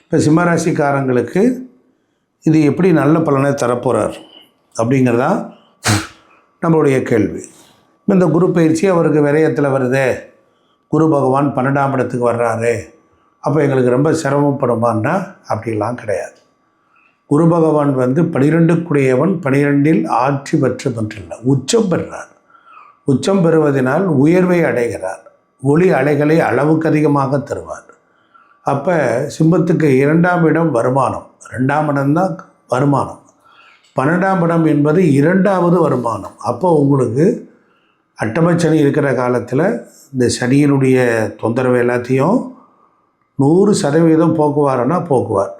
இப்போ சிம்மராசிக்காரங்களுக்கு இது எப்படி நல்ல பலனை தரப்போகிறார் அப்படிங்கிறதா நம்மளுடைய கேள்வி. இந்த குரு பயிற்சி அவருக்கு விரயத்தில் வருதே, குரு பகவான் 12ஆம் இடத்துக்கு வர்றாரு, அப்போ எங்களுக்கு ரொம்ப சிரமப்படுமான்னா அப்படிலாம் கிடையாது. குரு பகவான் 12க்குடையவன், 12இல் ஆட்சி பெற்று மட்டுமில்லை, உச்சம் பெறுறார். உச்சம் பெறுவதனால் உயர்வை அடைகிறார். ஒளி அலைகளை அளவுக்கு அதிகமாக தருவார். அப்போ சிம்மத்துக்கு 2ஆம் இடம் வருமானம், 2ஆம் இடம்தான் வருமானம். 12ஆம் இடம் என்பது 2வது வருமானம். அப்போ உங்களுக்கு அட்டமச்சனி இருக்கிற காலத்தில் இந்த சனியினுடைய தொந்தரவு எல்லாத்தையும் 100% போக்குவாருன்னா போக்குவார்,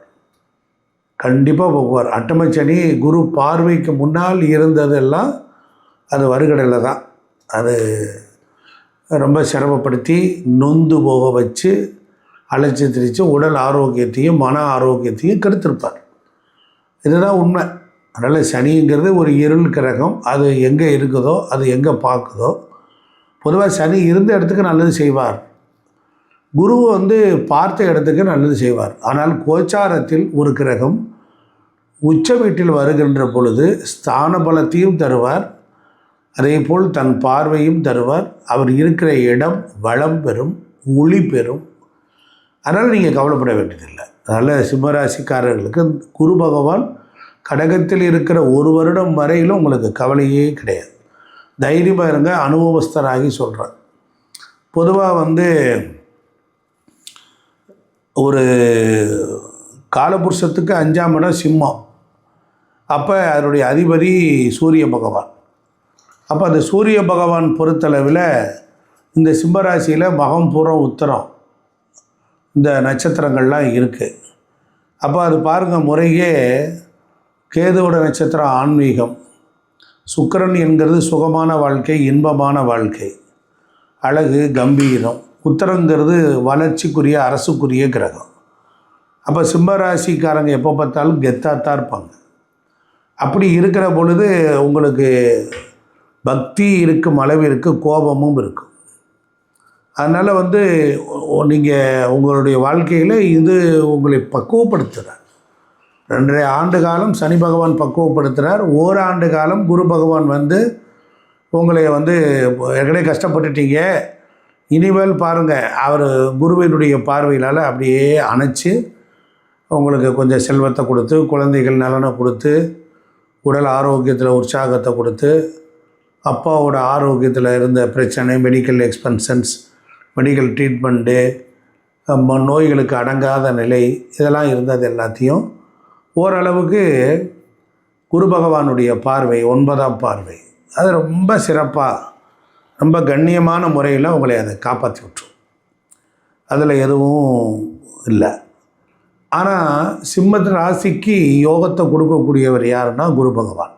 கண்டிப்பாக போக்குவார். அட்டமச்சனி குரு பார்வைக்கு முன்னால் இருந்ததெல்லாம் அது வருகடலை தான். அது ரொம்ப சிரமப்படுத்தி நொந்து போக வச்சு அழைச்சி திரித்து உடல் ஆரோக்கியத்தையும் மன ஆரோக்கியத்தையும் கெடுத்திருப்பார். இதுதான் உண்மை. அதனால் சனிங்கிறது ஒரு இருள் கிரகம். அது எங்கே இருக்குதோ, அது எங்கே பார்க்குதோ, பொதுவாக சனி இருந்த இடத்துக்கு நல்லது செய்வார், குரு பார்த்த இடத்துக்கு நல்லது செய்வார். ஆனால் கோச்சாரத்தில் ஒரு கிரகம் உச்ச வீட்டில் வருகின்ற பொழுது ஸ்தான பலத்தையும் தருவார், அதே போல் தன் பார்வையும் தருவார். அவர் இருக்கிற இடம் வளம் பெறும், ஒளி பெறும். அதனால் நீங்கள் கவலைப்பட வேண்டியதில்லை. அதனால் சிம்மராசிக்காரர்களுக்கு குரு பகவான் கடகத்தில் இருக்கிற 1 வருடம் வரையிலும் உங்களுக்கு கவலையே கிடையாது. தைரியமாக இருங்க. அனுபவஸ்தராகி சொல்கிறேன். பொதுவாக ஒரு காலபுருஷத்துக்கு 5ஆம் இடம் சிம்மம். அப்போ அதனுடைய அதிபதி சூரிய பகவான். அப்போ அந்த சூரிய பகவான் பொறுத்தளவில் இந்த சிம்மராசியில் மகம், பூரம், உத்தரம் இந்த நட்சத்திரங்கள்லாம் இருக்குது. அப்போ அது பாருங்கள், முறையே கேதுவோட நட்சத்திரம் ஆன்மீகம், சுக்கிரன் என்கிறது சுகமான வாழ்க்கை, இன்பமான வாழ்க்கை, அழகு, கம்பீரம். உத்தரங்கிறது வளர்ச்சிக்குரிய அரசுக்குரிய கிரகம். அப்போ சிம்மராசிக்காரங்க எப்போ பார்த்தாலும் கெத்தாத்தான் இருப்பாங்க. அப்படி இருக்கிற பொழுது உங்களுக்கு பக்தி இருக்கும் அளவிற்கு கோபமும் இருக்கும். அதனால் நீங்கள் உங்களுடைய வாழ்க்கையில் இது உங்களை பக்குவப்படுத்துகிறார். 2.5 ஆண்டு காலம் சனி பகவான் பக்குவப்படுத்துகிறார். ஓராண்டு காலம் குரு பகவான் உங்களை ஏற்கனவே கஷ்டப்பட்டுட்டீங்க, இனிமேல் பாருங்கள், அவர் குருவினுடைய பார்வையினால் அப்படியே அணைச்சி உங்களுக்கு கொஞ்சம் செல்வத்தை கொடுத்து, குழந்தைகள் நலனை கொடுத்து, உடல் ஆரோக்கியத்தில் உற்சாகத்தை கொடுத்து, அப்பாவோட ஆரோக்கியத்தில் இருந்த பிரச்சனை, மெடிக்கல் எக்ஸ்பென்சன்ஸ், மெடிக்கல் ட்ரீட்மெண்ட்டு, நோய்களுக்கு அடங்காத நிலை, இதெல்லாம் இருந்தது எல்லாத்தையும் ஓரளவுக்கு குரு பகவானுடைய பார்வை, 9ஆம் பார்வை, அது ரொம்ப சிறப்பாக ரொம்ப கண்ணியமான முறையில் உங்களை அதை காப்பாற்றி விட்டுரும். அதில் எதுவும் இல்லை. ஆனால் சிம்மத்து ராசிக்கு யோகத்தை கொடுக்கக்கூடியவர் யாருன்னா குரு பகவான்.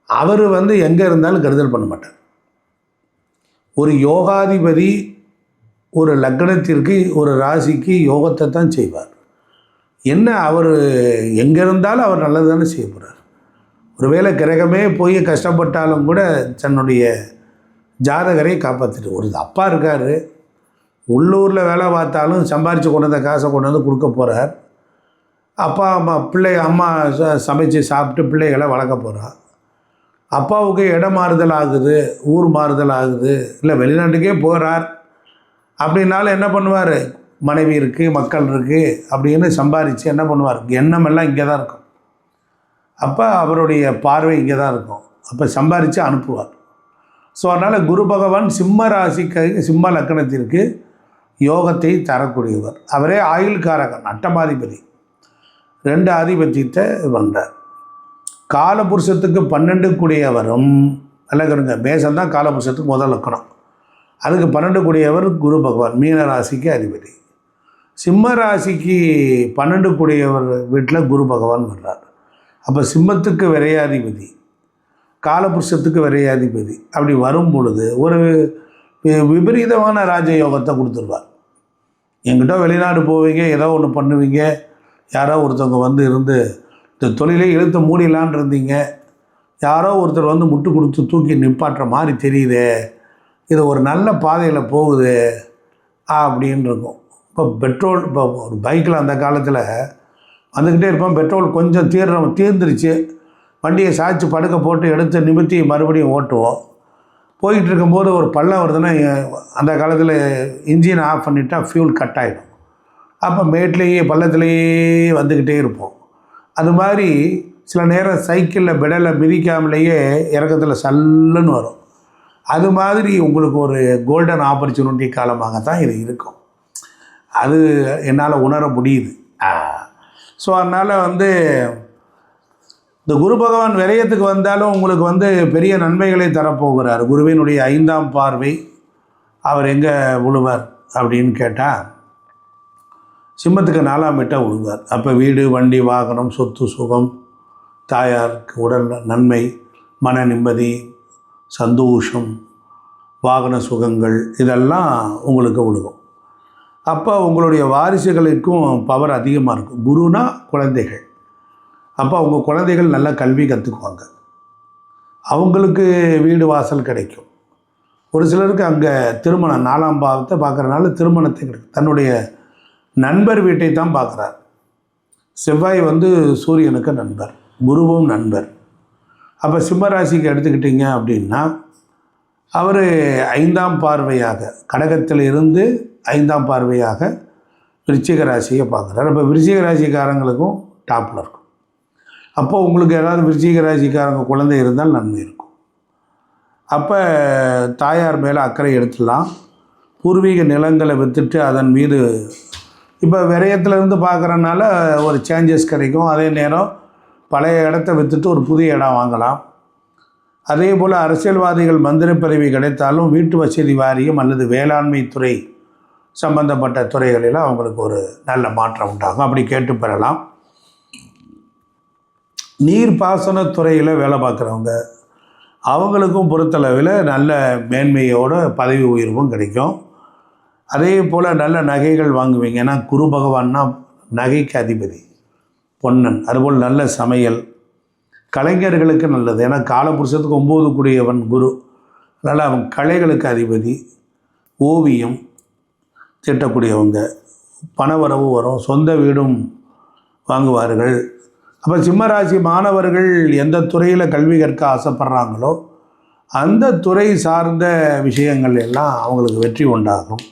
அவர் எங்கே இருந்தாலும் கெடுதல் பண்ண மாட்டார். ஒரு யோகாதிபதி ஒரு லக்னத்திற்கு, ஒரு ராசிக்கு யோகத்தை தான் செய்வார். என்ன, அவர் எங்கே இருந்தாலும் அவர் நல்லது தானே செய்ய போகிறார். ஒருவேளை கிரகமே போய் கஷ்டப்பட்டாலும் கூட தன்னுடைய ஜாதகரை காப்பாற்றிட்டு, ஒரு அப்பா இருக்கார், உள்ளூரில் வேலை பார்த்தாலும் சம்பாரித்து கொண்டு வந்த காசை கொண்டு வந்து கொடுக்க போகிறார். அப்பா அம்மா அம்மா சமைச்சு சாப்பிட்டு பிள்ளைகளை வளர்க்க போகிறார். அப்பாவுக்கு இடம் மாறுதல் ஆகுது, ஊர் மாறுதல் ஆகுது, இல்லை வெளிநாட்டுக்கே போகிறார் அப்படின்னாலும் என்ன பண்ணுவார், மனைவி இருக்குது, மக்கள் இருக்குது அப்படின்னு சம்பாரித்து என்ன பண்ணுவார், எண்ணமெல்லாம் இங்கே தான் இருக்கும். அப்போ அவருடைய பார்வை இங்கே தான் இருக்கும். அப்போ சம்பாரித்து அனுப்புவார். ஸோ அதனால் குரு பகவான் சிம்ம ராசிக்கு, சிம்ம லக்கணத்திற்கு யோகத்தை தரக்கூடியவர். அவரே ஆயுள்காரகன், அட்டமாதிபதி, 2 ஆதிபத்தியத்தை பண்ணுறார். காலபுருஷத்துக்கு 12 கூடியவரும் அல்ல, மேசம்தான் காலபுருஷத்துக்கு முதல் லக்கணம், அதுக்கு 12 கூடியவர் குரு பகவான், மீன ராசிக்கு அதிபதி. சிம்ம ராசிக்கு 12 கூடியவர் வீட்டில் குரு பகவான் வர்றார். அப்போ சிம்மத்துக்கு விரையாதிபதி, காலபுருஷத்துக்கு விரையாதிபதி. அப்படி வரும் பொழுது ஒரு விபரீதமான ராஜயோகத்தை கொடுத்துருவார். எங்கிட்ட வெளிநாடு போவீங்க, ஏதோ ஒன்று பண்ணுவீங்க, யாரோ ஒருத்தவங்க இருந்து இந்த தொழிலை இழுத்து மூடிலான் இருந்தீங்க, யாரோ ஒருத்தர் முட்டு கொடுத்து தூக்கி நிப்பாட்டுற மாதிரி தெரியுது, இது ஒரு நல்ல பாதையில் போகுது அப்படின்னு இருக்கும். இப்போ பெட்ரோல், இப்போ ஒரு பைக்கில் அந்த காலத்தில் வந்துக்கிட்டே இருப்போம், பெட்ரோல் கொஞ்சம் தீர்ந்துருச்சு, வண்டியை சாய்ச்சி படுக்க போட்டு எடுத்து நிமித்தி மறுபடியும் ஓட்டுவோம். போயிட்டு இருக்கும்போது ஒரு பள்ளம் வருதுன்னா அந்த காலத்தில் இன்ஜின் ஆஃப் பண்ணிட்டா ஃபியூல் கட் ஆகிடும். அப்போ மேட்லேயே பள்ளத்துலேயே வந்துக்கிட்டே இருப்போம். அது மாதிரி சில நேரம் சைக்கிளில் பெடலை மிதிக்காமலேயே இறக்கத்தில் சல்லுன்னு வரும். அது மாதிரி உங்களுக்கு ஒரு கோல்டன் ஆப்பர்ச்சுனிட்டி காலமாக தான் இது இருக்கும். அது என்னால் உணர முடியுது. ஸோ அதனால் இந்த குரு பகவான் விரயத்துக்கு வந்தாலும் உங்களுக்கு வந்து பெரிய நன்மைகளை தரப்போகிறார். குருவினுடைய 5ஆம் பார்வை அவர் எங்கே விழுவார் அப்படின்னு கேட்டால் சிம்மத்துக்கு 4ஆம் வீட்டை விழுவார். அப்போ வீடு, வண்டி, வாகனம், சொத்து, சுகம், தாயாருக்கு உடல் நன்மை, மன நிம்மதி, சந்தோஷம், வாகன சுகங்கள் இதெல்லாம் உங்களுக்கு விழுகும். அப்போ உங்களுடைய வாரிசுகளுக்கும் பவர் அதிகமாக இருக்கும். குருனா குழந்தைகள். அப்போ அவங்க குழந்தைகள் நல்லா கல்வி கற்றுக்குவாங்க, அவங்களுக்கு வீடு வாசல் கிடைக்கும். ஒரு சிலருக்கு அங்கே திருமணம் 4ஆம் பாவத்தை பார்க்குறதுனால திருமணத்தை கிடைக்கும். தன்னுடைய நண்பர் வீட்டை தான் பார்க்குறார். செவ்வாய் வந்து சூரியனுக்கு நண்பர், குருவும் நண்பர். அப்போ சிம்மராசிக்கு எடுத்துக்கிட்டிங்க அப்படின்னா அவர் 5ஆம் பார்வையாக கடகத்தில் இருந்து 5ஆம் பார்வையாக விருச்சிக ராசியை பார்க்குறாரு. அப்போ விருச்சிக ராசிக்காரங்களுக்கும் டாப்பில் இருக்கும். அப்போ உங்களுக்கு ஏதாவது விருச்சிக ராசிக்காரங்க குழந்தை இருந்தால் நன்மை இருக்கும். அப்போ தாயார் மேலே அக்கறை எடுத்துடலாம். பூர்வீக நிலங்களை விற்றுட்டு அதன் மீது இப்போ விரயத்திலேருந்து பார்க்குறனால ஒரு சேஞ்சஸ் கிடைக்கும். அதே நேரம் பழைய இடத்த விற்றுட்டு ஒரு புதிய இடம் வாங்கலாம். அதே போல் அரசியல்வாதிகள் மந்திரி பதவி கிடைத்தாலும் வீட்டு வசதி வாரியம் அல்லது வேளாண்மை துறை சம்பந்தப்பட்ட துறைகளில் அவங்களுக்கு ஒரு நல்ல மாற்றம் உண்டாகும். அப்படி கேட்டு பெறலாம். நீர்ப்பாசனத்துறையில் வேலை பார்க்குறவங்க அவங்களுக்கும் பொறுத்தளவில் நல்ல மேன்மையோட பதவி உயர்வும் கிடைக்கும். அதே போல் நல்ல நகைகள் வாங்குவீங்க. ஏன்னா குரு பகவான்னா நகைக்கு அதிபதி, பொன்னன். அதுபோல் நல்ல சமையல், கலைஞர்களுக்கு நல்லது. ஏன்னா காலபுருஷத்துக்கு 9 கூடியவன் குரு. அதனால் அவன் கலைகளுக்கு அதிபதி. ஓவியம் தீட்டக்கூடியவங்க, பணவரவு வரும், சொந்த வீடும் வாங்குவார்கள். அப்போ சிம்மராசி மாணவர்கள் எந்த துறையில் கல்வி கற்க ஆசைப்படுறாங்களோ அந்த துறை சார்ந்த விஷயங்கள் எல்லாம் அவங்களுக்கு வெற்றி உண்டாகும்.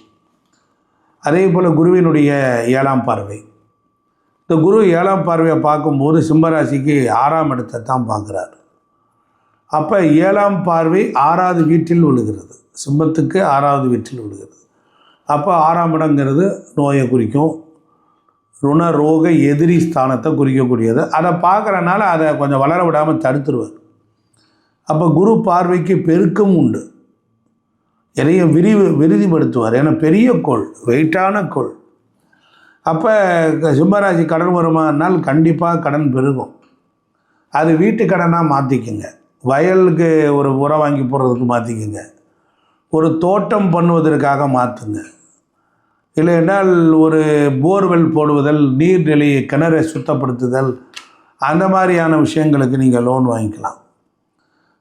அதே போல் குருவினுடைய 7ஆம் பார்வை, இந்த குரு 7ஆம் பார்வையை பார்க்கும்போது சிம்மராசிக்கு 6ஆம் இடத்தை தான் பார்க்குறாரு. அப்போ 7ஆம் பார்வை 6வது வீட்டில் விழுகிறது. சிம்மத்துக்கு 6வது வீட்டில் விழுகிறது. அப்போ 6ஆம் இடங்கிறது நோயை குறிக்கும், ருண ரோக எதிரி ஸ்தானத்தை குறிக்கக்கூடியது. அதை பார்க்குறனால அதை கொஞ்சம் வளர விடாமல் தடுத்துருவார். அப்போ குரு பார்வைக்கு பெருக்கம் உண்டு, எதையும் விரிதிப்படுத்துவார். ஏன்னா பெரிய கோள், வெயிட்டான கோள். அப்போ சிம்மராசி கடன் வருமானால் கண்டிப்பாக கடன் பெருகும். அது வீட்டு கடனாக மாற்றிக்குங்க, வயலுக்கு ஒரு உரம் வாங்கி போடுறதுக்கு மாற்றிக்குங்க, ஒரு தோட்டம் பண்ணுவதற்காக மாற்றுங்க, இல்லைன்றால் ஒரு போர்வெல் போடுவதல், நீர்நிலையை கிணறை சுத்தப்படுத்துதல், அந்த மாதிரியான விஷயங்களுக்கு நீங்கள் லோன் வாங்கிக்கலாம்.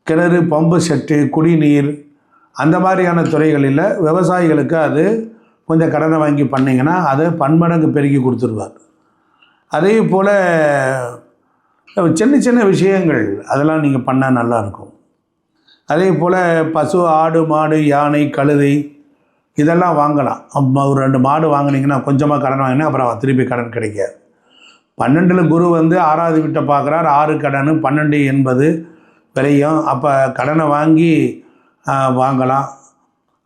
கிணறு, பம்பு செட்டு, குடிநீர், அந்த மாதிரியான துறைகளில் விவசாயிகளுக்கு அது கொஞ்சம் கடனை வாங்கி பண்ணிங்கன்னா அதை பன்மடங்கு பெருக்கி கொடுத்துருவார். அதே போல் சின்ன சின்ன விஷயங்கள் அதெல்லாம் நீங்கள் பண்ணால் நல்லாயிருக்கும். அதே போல் பசு, ஆடு, மாடு, யானை, கழுதை இதெல்லாம் வாங்கலாம். ஒரு 2 மாடு வாங்கினீங்கன்னா கொஞ்சமாக கடன் வாங்கினா அப்புறம் திருப்பி கடன் கிடைக்காது. 12 குரு வந்து 6வது வீட்டை பார்க்குறார். 6 கடன், 12 என்பது விரையும். அப்போ கடனை வாங்கி வாங்கலாம்.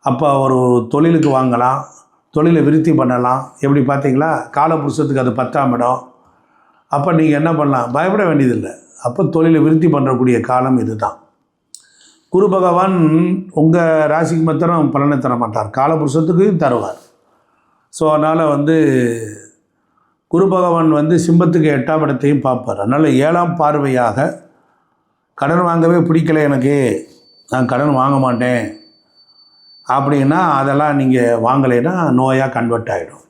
அப்போ ஒரு தொழிலுக்கு வாங்கலாம், தொழிலை விருத்தி பண்ணலாம். எப்படி பார்த்தீங்களா, காலபுருஷத்துக்கு அது 10ஆம் இடம். அப்போ நீங்கள் என்ன பண்ணலாம், பயப்பட வேண்டியதில்லை. அப்போ தொழிலை விருத்தி பண்ணுறக்கூடிய காலம் இதுதான். குரு பகவான் உங்கள் ராசிக்கு மாத்திரம் பலனை தர மாட்டார், காலபுருஷத்துக்கு தருவார். ஸோ அதனால் வந்து குரு பகவான் வந்து சிம்மத்துக்கு 8ஆம் இடத்தையும் பார்ப்பார். அதனால் 7ஆம் பார்வையாக கடன் வாங்கவே பிடிக்கலை எனக்கு, நான் கடன் வாங்க மாட்டேன் அப்படின்னா அதெல்லாம் நீங்கள் வாங்கலைன்னா நோயாக கன்வெர்ட் ஆகிடும்.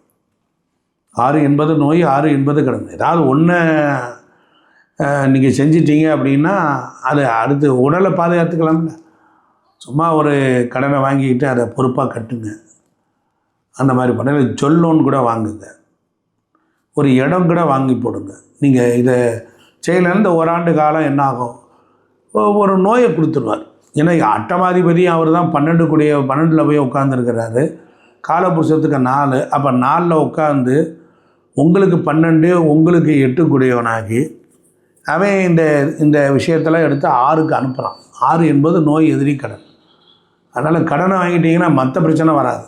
6 என்பது நோய், 6 என்பது கடன். ஏதாவது ஒன்று நீங்கள் செஞ்சிட்டீங்க அப்படின்னா அது அடுத்து உடலை பாதுகாத்துக்கலாம்ல. சும்மா ஒரு கடனை வாங்கிக்கிட்டு அதை பொறுப்பாக கட்டுங்க. அந்த மாதிரி பண்ண லோன் கூட வாங்குங்க, ஒரு இடம் கூட வாங்கி போடுங்க. நீங்கள் இதை செய்யலைன்னு இந்த 1 ஆண்டு காலம் என்ன ஆகும், ஒரு நோயை கொடுத்துருவார். ஏன்னா அட்டமாதிபதியும் அவர் தான் 12 போய் உட்காந்துருக்கிறாரு. காலபுருஷத்துக்கு 4. அப்போ 4 உட்காந்து உங்களுக்கு 12, உங்களுக்கு 8 கூடியவனாகி அவன் இந்த விஷயத்தெல்லாம் எடுத்து 6க்கு அனுப்புகிறான். 6 என்பது நோய், எதிரி, கடன். அதனால் கடனை வாங்கிட்டீங்கன்னா மற்ற பிரச்சனை வராது.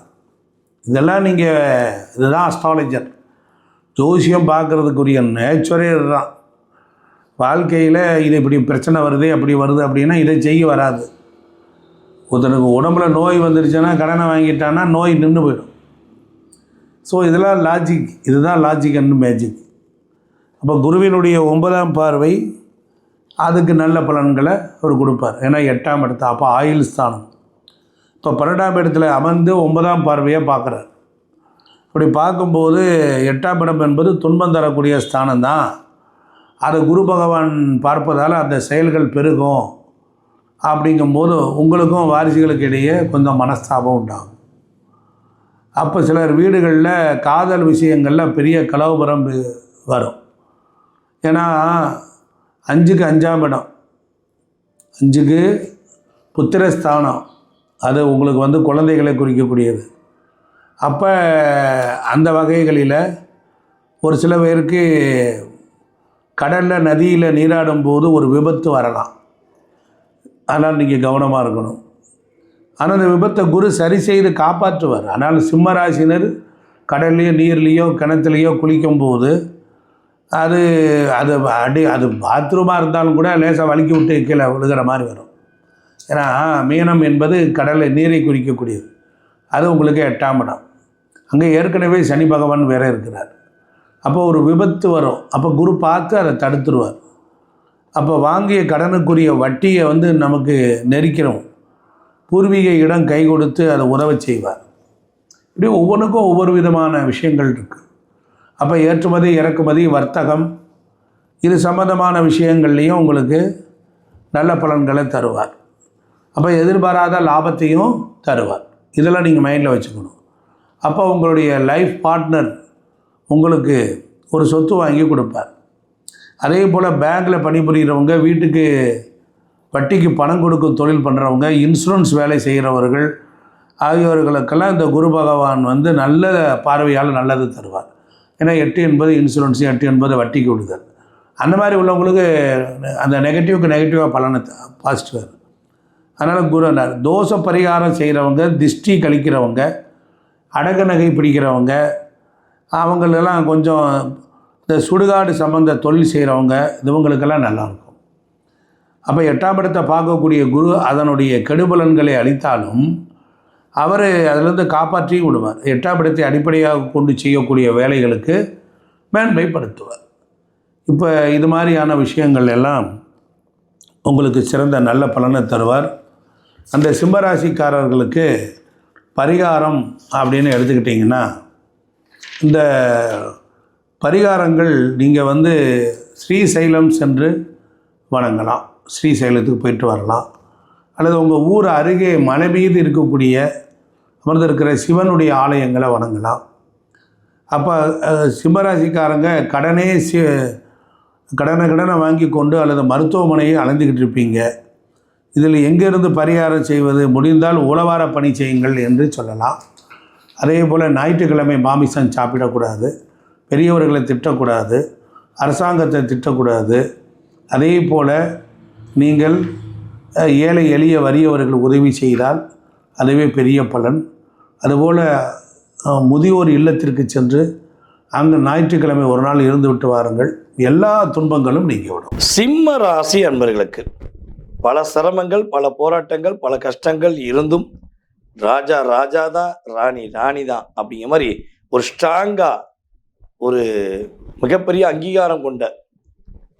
இதெல்லாம் இதுதான் அஸ்ட்ராலஜர், ஜோசியம் பார்க்குறதுக்குரிய நேச்சரே இதுதான். வாழ்க்கையில் இது இப்படி பிரச்சனை வருது அப்படி வருது அப்படின்னா இதை செய்ய வராது. ஒருத்தனுக்கு உடம்புல நோய் வந்துடுச்சுன்னா கடனை வாங்கிட்டான்னா நோய் நின்று போயிடும். ஸோ இதெல்லாம் லாஜிக், இதுதான் லாஜிக் அண்ட் மேஜிக். அப்போ குருவினுடைய 9ஆம் பார்வை அதுக்கு நல்ல பலன்களை அவர் கொடுப்பார். ஏன்னா 8ஆம் இடத்து அப்போ ஆயுள் ஸ்தானம். இப்போ 12ஆம் இடத்துல அமர்ந்து 9ஆம் பார்வையாக பார்க்குறார். அப்படி பார்க்கும்போது 8ஆம் இடம் என்பது துன்பம் தரக்கூடிய ஸ்தானம் தான். அதை குரு பகவான் பார்ப்பதால் அந்த செயல்கள் பெருகும். அப்படிங்கும்போது உங்களுக்கும் வாரிசுகளுக்கு இடையே கொஞ்சம் மனஸ்தாபம் உண்டாகும். அப்போ சிலர் வீடுகளில் காதல் விஷயங்களில் பெரிய கலவரம் வரும். ஏன்னா 5க்கு 5ஆம் இடம், 5க்கு புத்திரஸ்தானம், அது உங்களுக்கு குழந்தைகளை குறிக்கக்கூடியது. அப்போ அந்த வகைகளில் ஒரு சில பேருக்கு கடலில் நதியில் நீராடும் போது ஒரு விபத்து வரலாம். அதனால் நீங்கள் கவனமாக இருக்கணும். ஆனால் அந்த விபத்தை குரு சரி செய்து காப்பாற்றுவார். ஆனால் சிம்மராசினர் கடல்லையோ நீர்லேயோ கிணத்துலேயோ குளிக்கும்போது அது அது அது பாத்ரூமாக இருந்தாலும் கூட லேசாக வலிக்கி விட்டு கீழே விழுகிற மாதிரி வரும். ஏன்னா மீனம் என்பது கடலை நீரை குறிக்கக்கூடியது. அது உங்களுக்கு 8ஆம் இடம். அங்கே ஏற்கனவே சனி பகவான் வேற இருக்கிறார். அப்போ ஒரு விபத்து வரும். அப்போ குரு பார்த்து அதை தடுத்துருவார். அப்போ வாங்கிய கடனுக்குரிய வட்டியை நமக்கு நெருக்கிறோம். பூர்வீக இடம் கை கொடுத்து அதை உதவ செய்வார். இப்படி ஒவ்வொன்றுக்கும் ஒவ்வொரு விதமான விஷயங்கள் இருக்குது. அப்போ ஏற்றுமதி இறக்குமதி வர்த்தகம் இது சம்பந்தமான விஷயங்கள்லேயும் உங்களுக்கு நல்ல பலன்களை தருவார். அப்போ எதிர்பாராத லாபத்தையும் தருவார். இதெல்லாம் நீங்கள் மைண்டில் வச்சுக்கணும். அப்போ உங்களுடைய லைஃப் பார்ட்னர் உங்களுக்கு ஒரு சொத்து வாங்கி கொடுப்பார். அதே போல் பேங்கில் பணிபுரிகிறவங்க, வீட்டுக்கு வட்டிக்கு பணம் கொடுக்கும் தொழில் பண்ணுறவங்க, இன்சூரன்ஸ் வேலை செய்கிறவர்கள் ஆகியோர்களுக்கெல்லாம் இந்த குரு பகவான் நல்ல பார்வையால் நல்லது தருவார். ஏன்னா 8 என்பது இன்சூரன்ஸ், 8 என்பது வட்டிக்கு விடுதல். அந்த மாதிரி உள்ளவங்களுக்கு அந்த நெகட்டிவ்க்கு நெகட்டிவாக பலனை பாசிட்டிவாக. அதனால் குரு தோஷ பரிகாரம் செய்கிறவங்க, திஷ்டி கழிக்கிறவங்க, அடகு நகை பிடிக்கிறவங்க, அவங்களெல்லாம் கொஞ்சம் இந்த சுடுகாடு சம்பந்த தொழில் செய்கிறவங்க, இவங்களுக்கெல்லாம் நல்லாயிருக்கும். அப்போ 8ஆம் இடத்தை பார்க்கக்கூடிய குரு அதனுடைய கெடுபலன்களை அளித்தாலும் அவர் அதிலிருந்து காப்பாற்றி விடுவார். 8ஆம் இடத்தை அடிப்படையாக கொண்டு செய்யக்கூடிய வேலைகளுக்கு மேன்மைப்படுத்துவார். இப்போ இது மாதிரியான விஷயங்கள் எல்லாம் உங்களுக்கு சிறந்த நல்ல பலனை தருவார். அந்த சிம்மராசிக்காரர்களுக்கு பரிகாரம் அப்படின்னு எடுத்துக்கிட்டிங்கன்னா, இந்த பரிகாரங்கள் நீங்கள் ஸ்ரீசைலம் சென்று வணங்கலாம். ஸ்ரீசைலத்துக்கு போயிட்டு வரலாம். அல்லது உங்கள் ஊர் அருகே மலை மீது இருக்கக்கூடிய அமர்ந்திருக்கிற சிவனுடைய ஆலயங்களை வணங்கலாம். அப்போ சிம்மராசிக்காரங்க கடனை வாங்கி கொண்டு அல்லது மருத்துவமனையை அலைந்துக்கிட்டு இருப்பீங்க. இதில் எங்கேருந்து பரிகாரம் செய்வது? முடிந்தால் உழவார பணி செய்யுங்கள் என்று சொல்லலாம். அதே போல் ஞாயிற்றுக்கிழமை மாமிசம் சாப்பிடக்கூடாது, பெரியவர்களை திட்டக்கூடாது, அரசாங்கத்தை திட்டக்கூடாது. அதே போல் நீங்கள் ஏழை எளிய வறியவர்கள் உதவி செய்தால் அதுவே பெரிய பலன். அதுபோல் முதியோர் இல்லத்திற்கு சென்று அங்கு ஞாயிற்றுக்கிழமை ஒரு நாள் இருந்து விட்டு வாருங்கள். எல்லா துன்பங்களும் நீங்கிவிடும். சிம்ம ராசி அன்பர்களுக்கு பல சிரமங்கள், பல போராட்டங்கள், பல கஷ்டங்கள் இருந்தும் ராஜா ராஜா தான், ராணி ராணி தான் அப்படிங்கிற மாதிரி ஒரு ஸ்ட்ராங்காக ஒரு மிகப்பெரிய அங்கீகாரம் கொண்ட,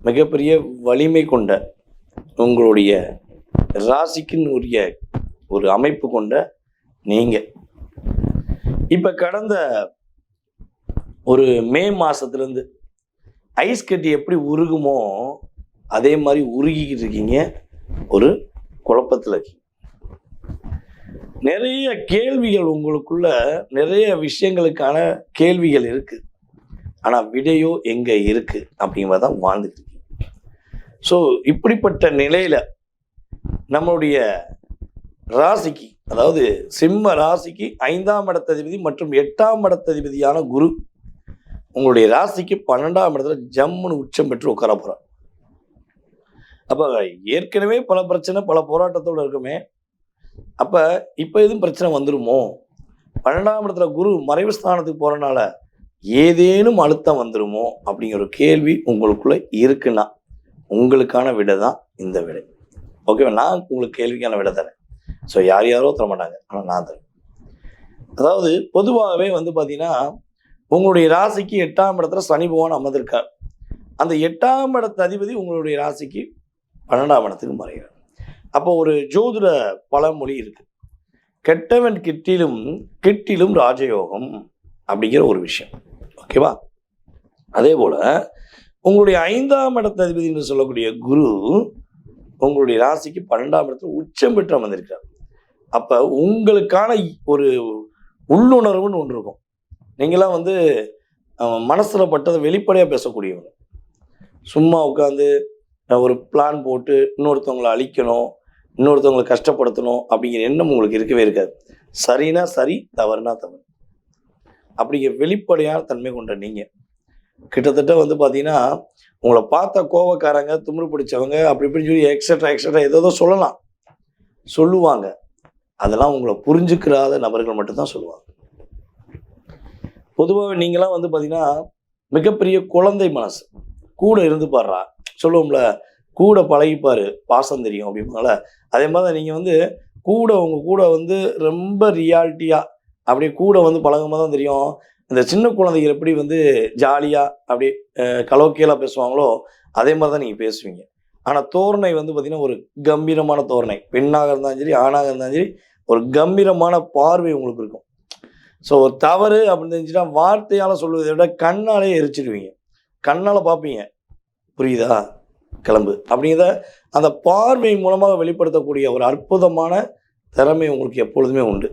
மிகப்பெரிய வலிமை கொண்ட உங்களுடைய ராசிக்குன்னு உரிய ஒரு அமைப்பு கொண்ட நீங்கள் இப்போ கடந்த ஒரு மே மாதத்துலேருந்து ஐஸ் கட்டி எப்படி உருகுமோ அதே மாதிரி உருகிக்கிட்டு இருக்கீங்க. ஒரு குழப்பத்தில் இருக்கீங்க. நிறைய கேள்விகள் உங்களுக்குள்ள, நிறைய விஷயங்களுக்கான கேள்விகள் இருக்குது. ஆனால் விடையோ எங்கே இருக்குது அப்படிங்கிறதான் வாழ்ந்துட்டு இருக்கீங்க. ஸோ இப்படிப்பட்ட நிலையில் நம்மளுடைய ராசிக்கு, அதாவது சிம்ம ராசிக்கு 5ஆம் இடத்ததிபதி மற்றும் 8ஆம் இடத்ததிபதியான குரு உங்களுடைய ராசிக்கு 12ஆம் இடத்துல ஜம்முன்னு உச்சம் பெற்று உட்கார போகிறார். அப்போ ஏற்கனவே பல பிரச்சனை, பல போராட்டத்தோடு இருக்குமே. அப்போ இப்போ எதுவும் பிரச்சனை வந்துடுமோ? 12ஆம் இடத்துல குரு மறைவு ஸ்தானத்துக்கு போகிறனால ஏதேனும் அழுத்தம் வந்துடுமோ அப்படிங்கிற ஒரு கேள்வி உங்களுக்குள்ள இருக்குன்னா உங்களுக்கான விடை தான் இந்த விடை. ஓகேவா? நான் உங்களுக்கு கேள்விக்கான விடை தரேன். ஸோ யாரோ தர மாட்டாங்க, ஆனால் நான் தரேன். அதாவது பொதுவாகவே வந்து பார்த்தீங்கன்னா, உங்களுடைய ராசிக்கு 8ஆம் இடத்துல சனி பகவான் அமர்ந்திருக்கார். அந்த 8ஆம் இடத்து அதிபதி உங்களுடைய ராசிக்கு 12ஆம் இடத்துக்கு மறைகிறார். அப்போ ஒரு ஜோதிட பழமொழி இருக்கு, கெட்டவன் கிட்டிலும் கிட்டிலும் ராஜயோகம் அப்படிங்கிற ஒரு விஷயம். ஓகேவா? அதே போல உங்களுடைய 5ஆம் இடத்து அதிபதி என்று சொல்லக்கூடிய குரு உங்களுடைய ராசிக்கு 12ஆம் இடத்துல உச்சம் பெற்று அமர்ந்திருக்கிறார். அப்ப உங்களுக்கான ஒரு உள்ளுணர்வுன்னு ஒன்று இருக்கும். நீங்களாம் வந்து மனசுல பட்டதை வெளிப்படையா பேசக்கூடியவங்க. சும்மா உட்காந்து ஒரு பிளான் போட்டு இன்னொருத்தவங்களை அழிக்கணும், இன்னொருத்தவங்களை கஷ்டப்படுத்தணும் அப்படிங்கிற எண்ணம் உங்களுக்கு இருக்கவே இருக்காது. சரினா சரி, தவறுனா தவறு அப்படிங்கிற வெளிப்படையான தன்மை கொண்ட நீங்க கிட்டத்தட்ட வந்து பார்த்தீங்கன்னா, உங்களை பார்த்த கோவக்காரங்க, தும்ரு பிடிச்சவங்க, அப்படி இப்படின்னு சொல்லி எக்ஸட்ரா ஏதோ சொல்லலாம், சொல்லுவாங்க. அதெல்லாம் உங்களை புரிஞ்சுக்கிறாத நபர்கள் மட்டும்தான் சொல்லுவாங்க. பொதுவாக நீங்களாம் வந்து பார்த்தீங்கன்னா, மிகப்பெரிய குழந்தை மனசு, கூட இருந்து பாடுறா சொல்லுவோம்ல, கூட பழகிப்பாரு பாசம் தெரியும் அப்படிம்பாங்கள. அதே மாதிரி தான் நீங்கள் வந்து உங்கள் கூட வந்து ரொம்ப ரியாலிட்டியாக அப்படியே கூட வந்து பழகும் போது தான் தெரியும். இந்த சின்ன குழந்தைகள் எப்படி வந்து ஜாலியாக அப்படியே கலோக்கியலாக பேசுவாங்களோ அதே மாதிரி தான் நீங்கள் பேசுவீங்க. ஆனால் தோரணை வந்து பார்த்திங்கன்னா ஒரு கம்பீரமான தோரணை, பெண்ணாக இருந்தாலும் சரி ஆணாக இருந்தாலும் சரி, ஒரு கம்பீரமான பார்வை உங்களுக்கு இருக்கும். ஸோ ஒரு தவறு அப்படின்னு தெரிஞ்சுட்டா வார்த்தையால் சொல்வதை விட கண்ணாலே எரிச்சிடுவீங்க. கண்ணால் பார்ப்பீங்க, புரியுதா, கிளம்பு அப்படிங்கிறத அந்த பார்வை மூலமாக வெளிப்படுத்தக்கூடிய ஒரு அற்புதமான திறமை உங்களுக்கு எப்பொழுதுமே உண்டு.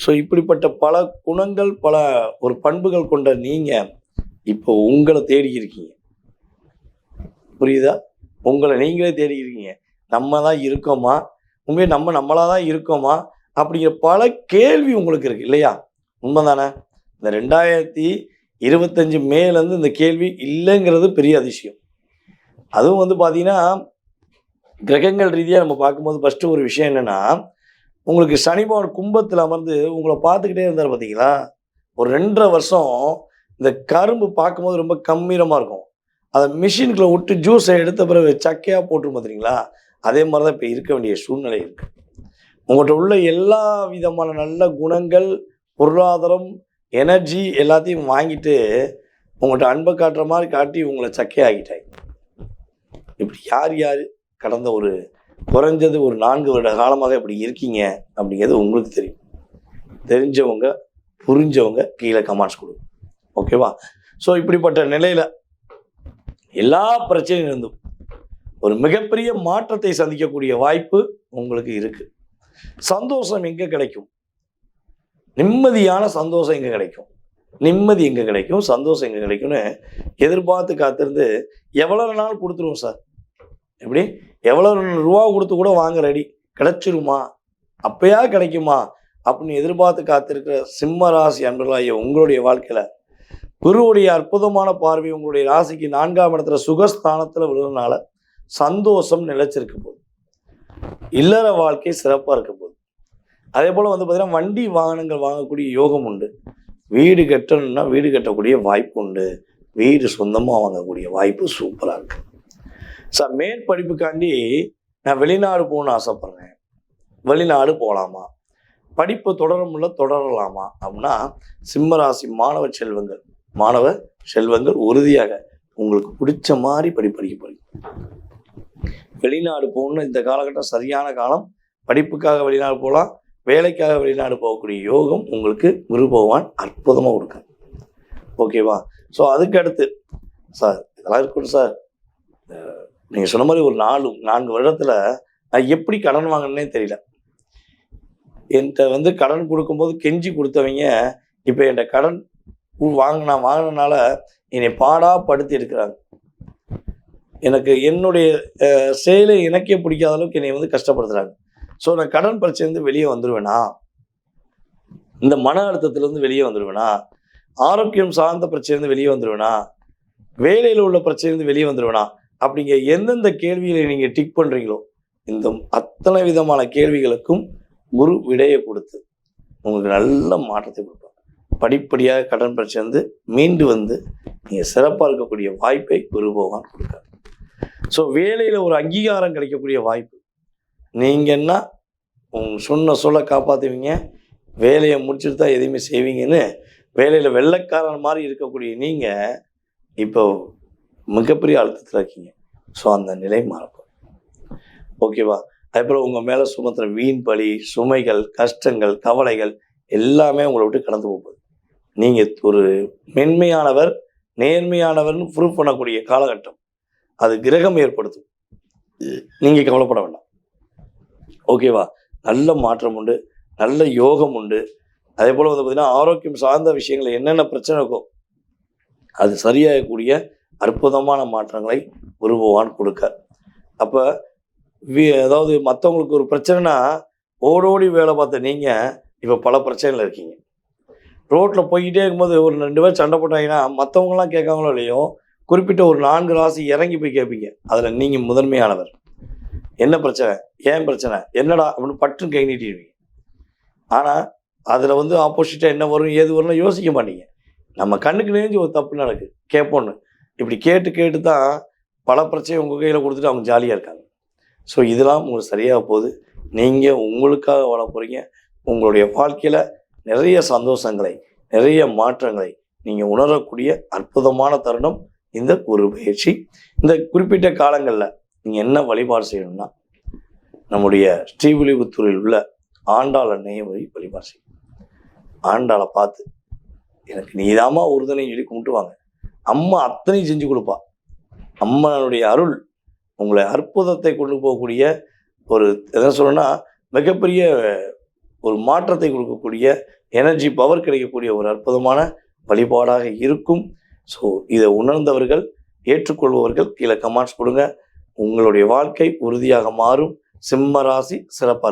ஸோ இப்படிப்பட்ட பல குணங்கள், பல ஒரு பண்புகள் கொண்ட நீங்கள் இப்போ உங்களை தேடி இருக்கீங்க. புரியுதா? உங்களை நீங்களே தேடி இருக்கீங்க. நம்ம தான் இருக்கோமா, உண்மையை நம்மளாக தான் இருக்கோமா அப்படிங்கிற பல கேள்வி உங்களுக்கு இருக்குது இல்லையா? உண்மைதானே? இந்த 2025 மேலேருந்து இந்த கேள்வி இல்லைங்கிறது பெரிய அதிசயம். அதுவும் வந்து பார்த்தீங்கன்னா, கிரகங்கள் ரீதியாக நம்ம பார்க்கும்போது ஃபஸ்ட்டு ஒரு விஷயம் என்னென்னா, உங்களுக்கு சனி பகவான் கும்பத்தில் அமர்ந்து உங்களை பார்த்துக்கிட்டே இருந்தார் பார்த்தீங்களா? ஒரு 2.5 வருஷம் இந்த கரும்பு பார்க்கும்போது ரொம்ப கம்பீரமாக இருக்கும். அதை மிஷினுக்குள்ளே விட்டு ஜூஸை எடுத்த பிறகு சக்கையாக போட்டுரும் பார்த்தீங்களா? அதே மாதிரி தான் இப்போ இருக்க வேண்டிய சூழ்நிலை இருக்குது. உங்கள்கிட்ட உள்ள எல்லா விதமான நல்ல குணங்கள், பொருளாதாரம், எனர்ஜி எல்லாத்தையும் வாங்கிட்டு உங்கள்கிட்ட அன்பை காட்டுற மாதிரி காட்டி உங்களை சக்கையாகிட்டாங்க. இப்படி யார் கடந்த ஒரு குறைஞ்சது ஒரு 4 வருட காலமாக இப்படி இருக்கீங்க அப்படிங்கிறது உங்களுக்கு தெரியும். தெரிஞ்சவங்க, புரிஞ்சவங்க கீழே கமெண்ட்ஸ் கொடுங்க. ஓகேவா? ஸோ இப்படிப்பட்ட நிலையில் எல்லா பிரச்சனையும் இருந்தும் ஒரு மிகப்பெரிய மாற்றத்தை சந்திக்கக்கூடிய வாய்ப்பு உங்களுக்கு இருக்குது. சந்தோஷம் எங்கே கிடைக்கும்? நிம்மதியான சந்தோஷம் எங்கே கிடைக்கும்? நிம்மதி எங்கே கிடைக்கும்? சந்தோஷம் எங்கே கிடைக்கும்னு எதிர்பார்த்து காத்திருந்து எவ்வளோ நாள் கொடுத்துருவோம் சார், எப்படி எவ்வளோ ரூபா கொடுத்து கூட வாங்க ரெடி, கிடைச்சிருமா, அப்பயா கிடைக்குமா அப்படின்னு எதிர்பார்த்து காத்திருக்கிற சிம்ம ராசி அன்பர்களாகிய உங்களுடைய வாழ்க்கையில் குருவுடைய அற்புதமான பார்வை உங்களுடைய ராசிக்கு 4ஆம் இடத்துல சுகஸ்தானத்தில் விழுறதுனால சந்தோஷம் நிலைச்சிருக்க போகுது. இல்லற வாழ்க்கை சிறப்பாக இருக்க போகுது. அதே போல் வந்து பார்த்தீங்கன்னா வண்டி வாகனங்கள் வாங்கக்கூடிய யோகம் உண்டு. வீடு கட்டணும்னா வீடு கட்டக்கூடிய வாய்ப்பு உண்டு. வீடு சொந்தமாக வாங்கக்கூடிய வாய்ப்பு சூப்பராக இருக்குது. சார் மேற்படிப்புக்காண்டி நான் வெளிநாடு போகணுன்னு ஆசைப்பட்றேன், வெளிநாடு போகலாமா, படிப்பு தொடரலாமா அப்படின்னா சிம்மராசி மாணவ செல்வங்கள் உறுதியாக உங்களுக்கு பிடிச்ச மாதிரி படிக்க போறீங்க. வெளிநாடு போகணுன்னு இந்த காலகட்டம் சரியான காலம். படிப்புக்காக வெளிநாடு போகலாம், வேலைக்காக வெளிநாடு போகக்கூடிய யோகம் உங்களுக்கு குரு பகவான் அற்புதமாக கொடுக்காரு. ஓகேவா? ஸோ அதுக்கு அடுத்து சார் இதெல்லாம் இருக்கட்டும் சார், நீங்கள் சொன்ன மாதிரி ஒரு 4 வருடத்தில் நான் எப்படி கடன் வாங்கினே தெரியல. என்கிட்ட வந்து கடன் கொடுக்கும்போது கெஞ்சி கொடுத்தவங்க இப்போ என்கிட்ட கடன் வாங்கினால என்னை பாடாப்படுத்தி இருக்கிறாங்க. எனக்கு என்னுடைய செயலை எனக்கே பிடிக்காத அளவுக்கு என்னை வந்து கஷ்டப்படுத்துகிறாங்க. ஸோ நான் கடன் பிரச்சனைலேருந்து வெளியே வந்துடுவேனா, இந்த மன அழுத்தத்துலேருந்து வெளியே வந்துடுவேனா, ஆரோக்கியம் சார்ந்த பிரச்சனைலேருந்து வெளியே வந்துடுவேனா, வேலையில் உள்ள பிரச்சனைலேருந்து வெளியே வந்துடுவேனா அப்படிங்க எந்தெந்த கேள்விகளை நீங்கள் டிக் பண்ணுறீங்களோ இந்த அத்தனை விதமான கேள்விகளுக்கும் குரு விடையை கொடுத்து உங்களுக்கு நல்ல மாற்றத்தை கொடுப்பாங்க. படிப்படியாக கடன் பிரச்சனை மீண்டு வந்து நீங்கள் சிறப்பாக இருக்கக்கூடிய வாய்ப்பை குரு பகவான் கொடுக்காரு. ஸோ வேலையில் ஒரு அங்கீகாரம் கிடைக்கக்கூடிய வாய்ப்பு. நீங்கன்னா சொன்ன சொல்ல காப்பாற்றுவீங்க, வேலையை முடிச்சுட்டு தான் எதையுமே செய்வீங்கன்னு வேலையில் வெள்ளைக்காரன் மாதிரி இருக்கக்கூடிய நீங்கள் இப்போ மிகப்பெரிய அழுத்தத்தில் இருக்கீங்க. ஸோ அந்த நிலை மாறப்போம். ஓகேவா? அதுபோல் உங்கள் மேலே சுமத்துற வீண் பழி, சுமைகள், கஷ்டங்கள், கவலைகள் எல்லாமே உங்களை விட்டு கடந்து போகுது. நீங்கள் ஒரு மென்மையானவர், நேர்மையானவர்னு ப்ரூவ் பண்ணக்கூடிய காலகட்டம். அது கிரகம் ஏற்படுத்தும். நீங்கள் கவலைப்பட வேண்டாம். ஓகேவா? நல்ல மாற்றம் உண்டு, நல்ல யோகம் உண்டு. அதே போல் வந்து பார்த்திங்கன்னா ஆரோக்கியம் சார்ந்த விஷயங்கள் என்னென்ன பிரச்சனை இருக்கோ அது சரியாகக்கூடிய அற்புதமான மாற்றங்களை குரு பகவான் கொடுக்க. அப்போ அதாவது மற்றவங்களுக்கு ஒரு பிரச்சனைனா ஓடோடி வேலை பார்த்த நீங்கள் இப்போ பல பிரச்சனைகள் இருக்கீங்க. ரோட்டில் போய்கிட்டே இருக்கும்போது ஒரு 2 பேர் சண்டை போட்டாங்கன்னா மற்றவங்களாம் கேட்காங்களோ இல்லையோ, குறிப்பிட்ட ஒரு 4 ராசி இறங்கி போய் கேட்பீங்க. அதில் நீங்கள் முதன்மையானவர். என்ன பிரச்சனை, ஏன் பிரச்சனை, என்னடா அப்படின்னு பட்டுன்னு கை நீட்டிடுவீங்க. ஆனால் அதில் வந்து ஆப்போசிட்டாக என்ன வரும் ஏது வரும்னு யோசிக்க மாட்டீங்க. நம்ம கண்ணுக்கு நேர்ந்து ஒரு தப்பு நடக்குது, கேட்போன்னு இப்படி கேட்டு கேட்டு தான் பல பிரச்சனை உங்கள் கையில் கொடுத்துட்டு அவங்க ஜாலியாக இருக்காங்க. ஸோ இதெல்லாம் உங்களுக்கு சரியாக போகுது. நீங்கள் உங்களுக்காக வாழ போகிறீங்க. உங்களுடைய வாழ்க்கையில் நிறைய சந்தோஷங்களை, நிறைய மாற்றங்களை நீங்கள் உணரக்கூடிய அற்புதமான தருணம் இந்த குரு பயிற்சி. இந்த குறிப்பிட்ட காலங்களில் நீங்கள் என்ன வழிபாடு செய்யணும்னா, நம்முடைய ஸ்ரீவில்லிபுத்தூரில் உள்ள ஆண்டாள் அன்னையை வழிபாடு செய்யும். ஆண்டாளை பார்த்து எனக்கு நீதாமா உறுதுணைன்னு சொல்லி கும்பிட்டுவாங்க. அம்மா அத்தனையும் செஞ்சு கொடுப்பா. அம்மனுடைய அருள் உங்களை அற்புதத்தை கொண்டு போகக்கூடிய ஒரு என்ன சொல்லணும்னா மிகப்பெரிய ஒரு மாற்றத்தை கொடுக்கக்கூடிய எனர்ஜி பவர் கிடைக்கக்கூடிய ஒரு அற்புதமான வழிபாடாக இருக்கும். ஸோ இதை உணர்ந்தவர்கள், ஏற்றுக்கொள்பவர்கள் கீழே கமெண்ட்ஸ் கொடுங்க. உங்களுடைய வாழ்க்கை உறுதியாக மாறும். சிம்ம ராசி சிறப்பாக